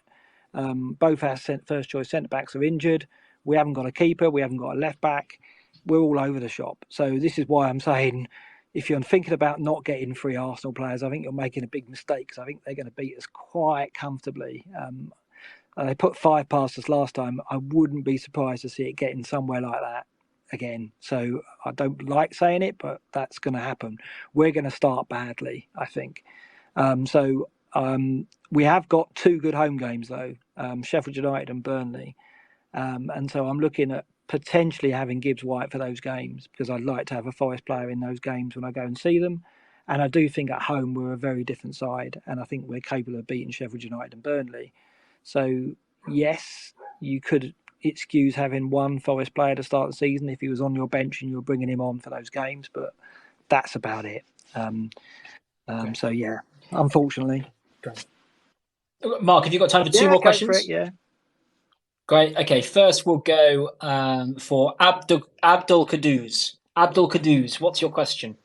Both our first choice centre backs are injured. We haven't got a keeper. We haven't got a left back. We're all over the shop. So this is why I'm saying, if you're thinking about not getting 3 Arsenal players, I think you're making a big mistake, because I think they're going to beat us quite comfortably. They put 5 past us last time. I wouldn't be surprised to see it getting somewhere like that again. So I don't like saying it, but that's going to happen. We're going to start badly, I think. We have got 2 good home games though, Sheffield United and Burnley, and so I'm looking at potentially having Gibbs White for those games, because I'd like to have a Forest player in those games when I go and see them. And I do think at home we're a very different side, and I think we're capable of beating Sheffield United and Burnley. So yes, you could excuse having 1 Forest player to start the season if he was on your bench and you're bringing him on for those games, but that's about it. So yeah, unfortunately. Mark, have you got time for 2 more Go questions? for it, yeah. Great. Okay, first we'll go for Abdul Kaduz. Abdul Kaduz, what's your question?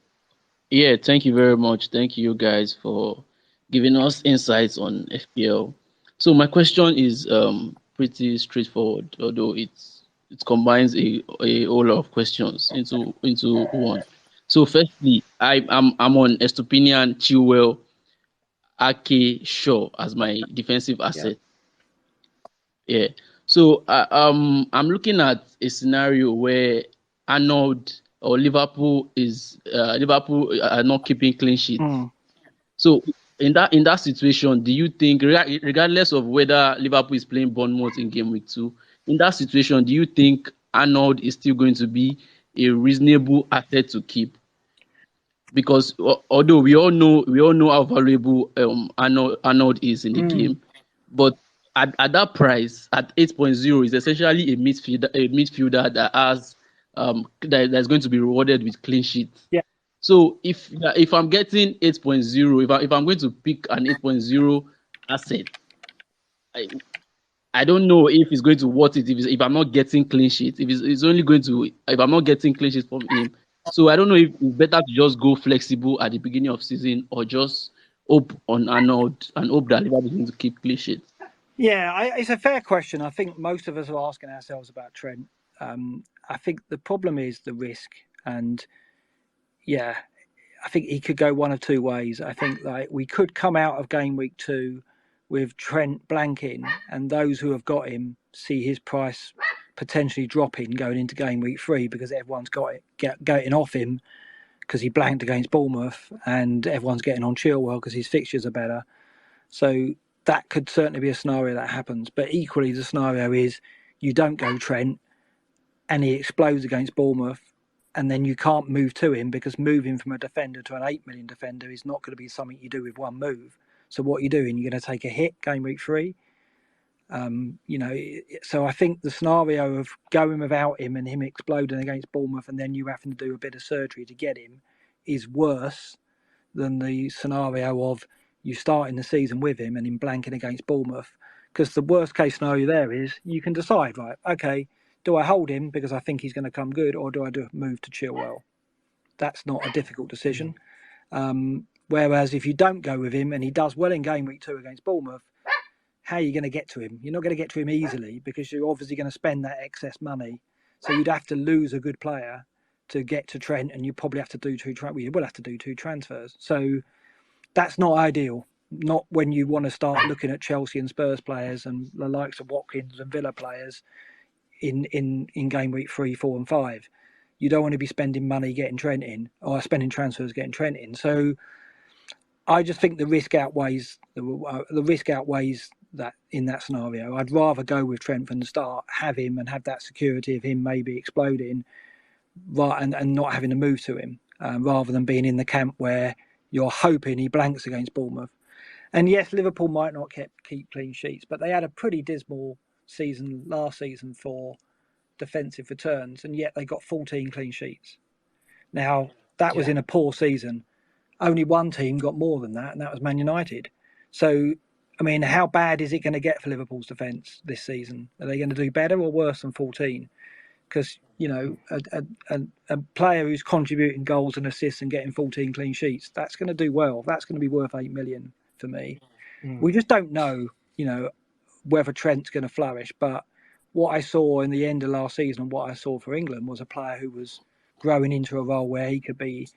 Yeah, thank you very much. Thank you guys for giving us insights on FPL. So my question is pretty straightforward, although it combines a whole lot of questions into one. So firstly, I'm on Estopinian Chilwell Ake Shaw as my defensive asset. Yeah. So I'm looking at a scenario where Arnold or Liverpool are not keeping clean sheets. So in that situation, do you think, regardless of whether Liverpool is playing Bournemouth in game week 2, in that situation, do you think Arnold is still going to be a reasonable asset to keep? Because although we all know how valuable Arnold is in the game, but at that price, at 8.0, is essentially a midfielder that has that's going to be rewarded with clean sheets. Yeah. So if I'm getting 8.0, if I'm going to pick an 8.0 asset, I don't know if it's going to worth it if I'm not getting clean sheets. If I'm not getting clean sheets from him. So I don't know if it's better to just go flexible at the beginning of season, or just hope on Arnold and hope that Liverpool is going to keep clean sheets. Yeah, it's a fair question. I think most of us are asking ourselves about Trent. I think the problem is the risk, and yeah, I think he could go one of 2 ways. I think like we could come out of game week 2 with Trent blanking, and those who have got him see his price potentially dropping going into game week 3, because everyone's got it getting off him because he blanked against Bournemouth, and everyone's getting on Chilwell because his fixtures are better. So that could certainly be a scenario that happens. But equally, the scenario is you don't go Trent and he explodes against Bournemouth, and then you can't move to him, because moving from a defender to an 8 million defender is not going to be something you do with one move. So what are you doing? You're going to take a hit game week 3. So I think the scenario of going without him and him exploding against Bournemouth and then you having to do a bit of surgery to get him is worse than the scenario of you starting the season with him and him blanking against Bournemouth. Because the worst case scenario there is you can decide, right, okay, do I hold him because I think he's going to come good, or do I do a move to Chilwell? That's not a difficult decision. Whereas if you don't go with him and he does well in game week 2 against Bournemouth, how are you going to get to him? You're not going to get to him easily because you're obviously going to spend that excess money. So you'd have to lose a good player to get to Trent, and you probably have to do you will have to do 2 transfers. So that's not ideal. Not when you want to start looking at Chelsea and Spurs players and the likes of Watkins and Villa players in game week 3, 4, and 5. You don't want to be spending money getting Trent in, or spending transfers getting Trent in. So I just think the risk outweighs that in that scenario. I'd rather go with Trent from the start, have him and have that security of him maybe exploding, and not having to move to him, rather than being in the camp where you're hoping he blanks against Bournemouth. And yes, Liverpool might not keep clean sheets, but they had a pretty dismal season last season for defensive returns, and yet they got 14 clean sheets. Now, that was in a poor season. Only one team got more than that, and that was Man United. So, I mean, how bad is it going to get for Liverpool's defence this season? Are they going to do better or worse than 14? Because, you know, a player who's contributing goals and assists and getting 14 clean sheets, that's going to do well. That's going to be worth 8 million for me. We just don't know, you know, whether Trent's going to flourish. But what I saw in the end of last season and what I saw for England was a player who was growing into a role where he could be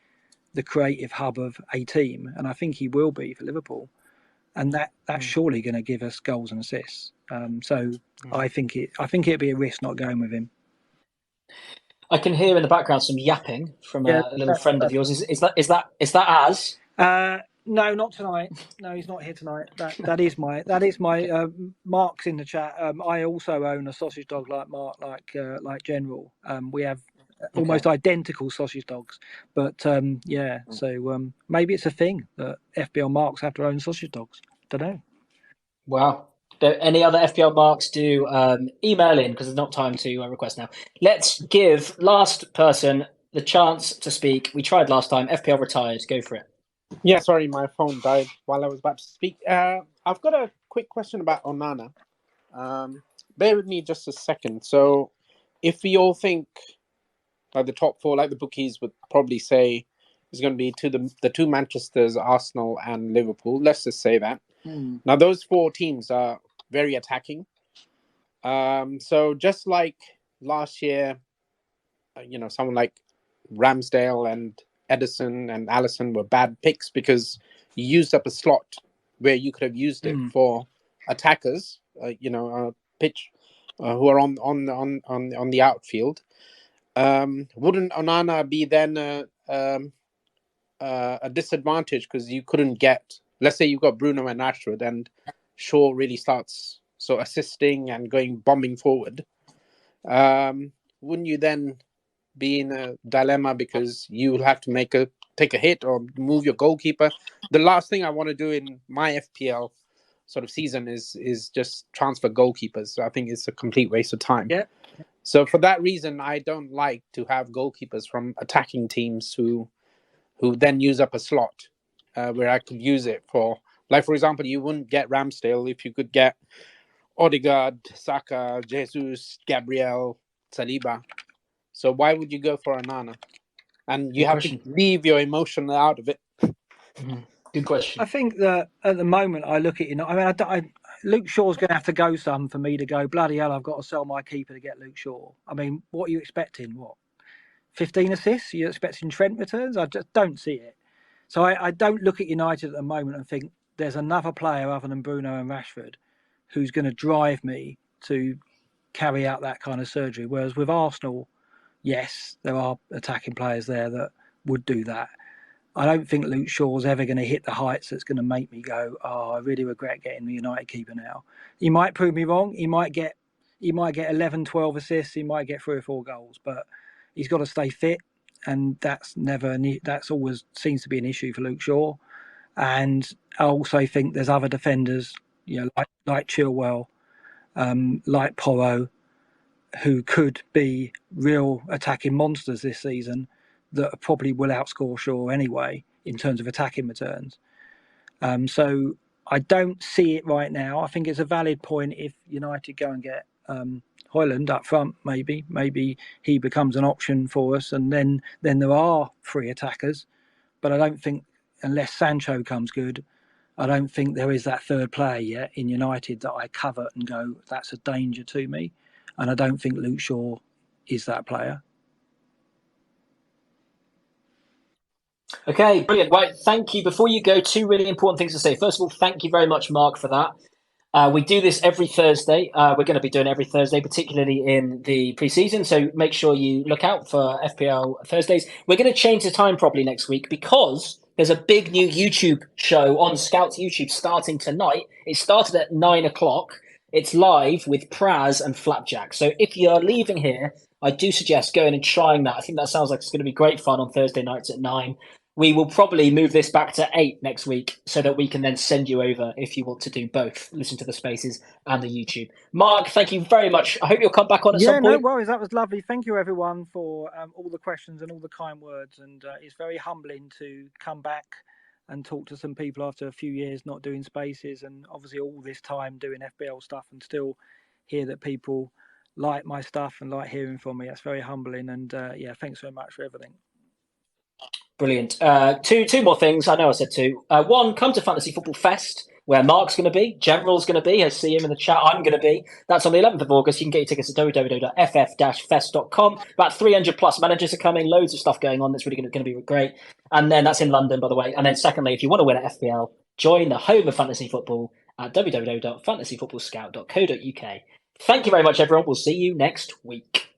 the creative hub of a team, and I think he will be for Liverpool, and that's surely going to give us goals and assists. I think it'd be a risk not going with him. I can hear in the background some yapping from a little friend of yours. Is that Az? No, not tonight. No, he's not here tonight. That is my Mark's in the chat. I also own a sausage dog like Mark, like General. We have almost identical sausage dogs, but so maybe it's a thing that FPL Marks have their own sausage dogs. Don't know. Wow. Any other FPL Marks, do email in because there's not time to request now. Let's give last person the chance to speak. We tried last time. FPL retired. Go for it. Yeah, sorry, my phone died while I was about to speak. I've got a quick question about Onana. Bear with me just a second. So, if we all think like the top 4, like the bookies would probably say, is going to be the 2 Manchesters, Arsenal, and Liverpool. Let's just say that. Now, those 4 teams are very attacking. So, just like last year, someone like Ramsdale and Edison and Allison were bad picks because you used up a slot where you could have used it for attackers, pitch who are on the outfield. Wouldn't Onana be then a disadvantage because you couldn't get? Let's say you've got Bruno and Rashford, and Shaw really starts assisting and bombing forward. Wouldn't you then be in a dilemma because you'll have to take a hit or move your goalkeeper? The last thing I want to do in my FPL sort of season is just transfer goalkeepers. I think it's a complete waste of time. Yeah. So for that reason, I don't like to have goalkeepers from attacking teams who then use up a slot where I could use it for. Like, for example, you wouldn't get Ramsdale if you could get Odegaard, Saka, Jesus, Gabriel, Saliba. So why would you go for Onana? And you have to leave your emotion out of it. Good question. I think that at the moment I look at Luke Shaw's going to have to go some for me to go, bloody hell, I've got to sell my keeper to get Luke Shaw. I mean, what are you expecting? 15 assists? You're expecting Trent returns? I just don't see it. So I don't look at United at the moment and think there's another player other than Bruno and Rashford who's going to drive me to carry out that kind of surgery. Whereas with Arsenal, yes, there are attacking players there that would do that. I don't think Luke Shaw's ever going to hit the heights that's going to make me go, oh, I really regret getting the United keeper now. He might prove me wrong. He might get 11, 12 assists. He might get 3 or 4 goals, but he's got to stay fit. And that's always seems to be an issue for Luke Shaw. And I also think there's other defenders, like Chilwell, like Porro, who could be real attacking monsters this season that probably will outscore Shaw anyway in terms of attacking returns. So I don't see it right now. I think it's a valid point if United go and get Højlund up front. Maybe he becomes an option for us, and then there are three attackers. But I don't think, unless Sancho comes good, I don't think there is that third player yet in United that I covet and go, that's a danger to me. And I don't think Luke Shaw is that player. Okay, brilliant. Right, thank you. Before you go, two really important things to say. First of all, thank you very much, Mark, for that. We do this every Thursday. We're going to be doing it every Thursday, particularly in the preseason. So make sure you look out for FPL Thursdays. We're going to change the time probably next week because there's a big new YouTube show on Scout's YouTube starting tonight. It started at 9 o'clock. It's live with Praz and Flapjack. So if you're leaving here, I do suggest going and trying that. I think that sounds like it's going to be great fun on Thursday nights at 9. We will probably move this back to 8 next week so that we can then send you over if you want to do both, listen to the spaces and the YouTube. Mark, thank you very much. I hope you'll come back on at some point. Yeah, no worries. That was lovely. Thank you, everyone, for all the questions and all the kind words. And it's very humbling to come back and talk to some people after a few years not doing spaces and obviously all this time doing FBL stuff and still hear that people like my stuff and like hearing from me. That's very humbling. And thanks so much for everything. Brilliant. Two more things. I know I said two. One, come to Fantasy Football Fest, where Mark's going to be, General's going to be. I see him in the chat. I'm going to be. That's on the 11th of August. You can get your tickets at www.ff-fest.com. About 300 plus managers are coming. Loads of stuff going on. That's really going to be great. And then that's in London, by the way. And then secondly, if you want to win at FPL, join the home of fantasy football at www.fantasyfootballscout.co.uk. Thank you very much, everyone. We'll see you next week.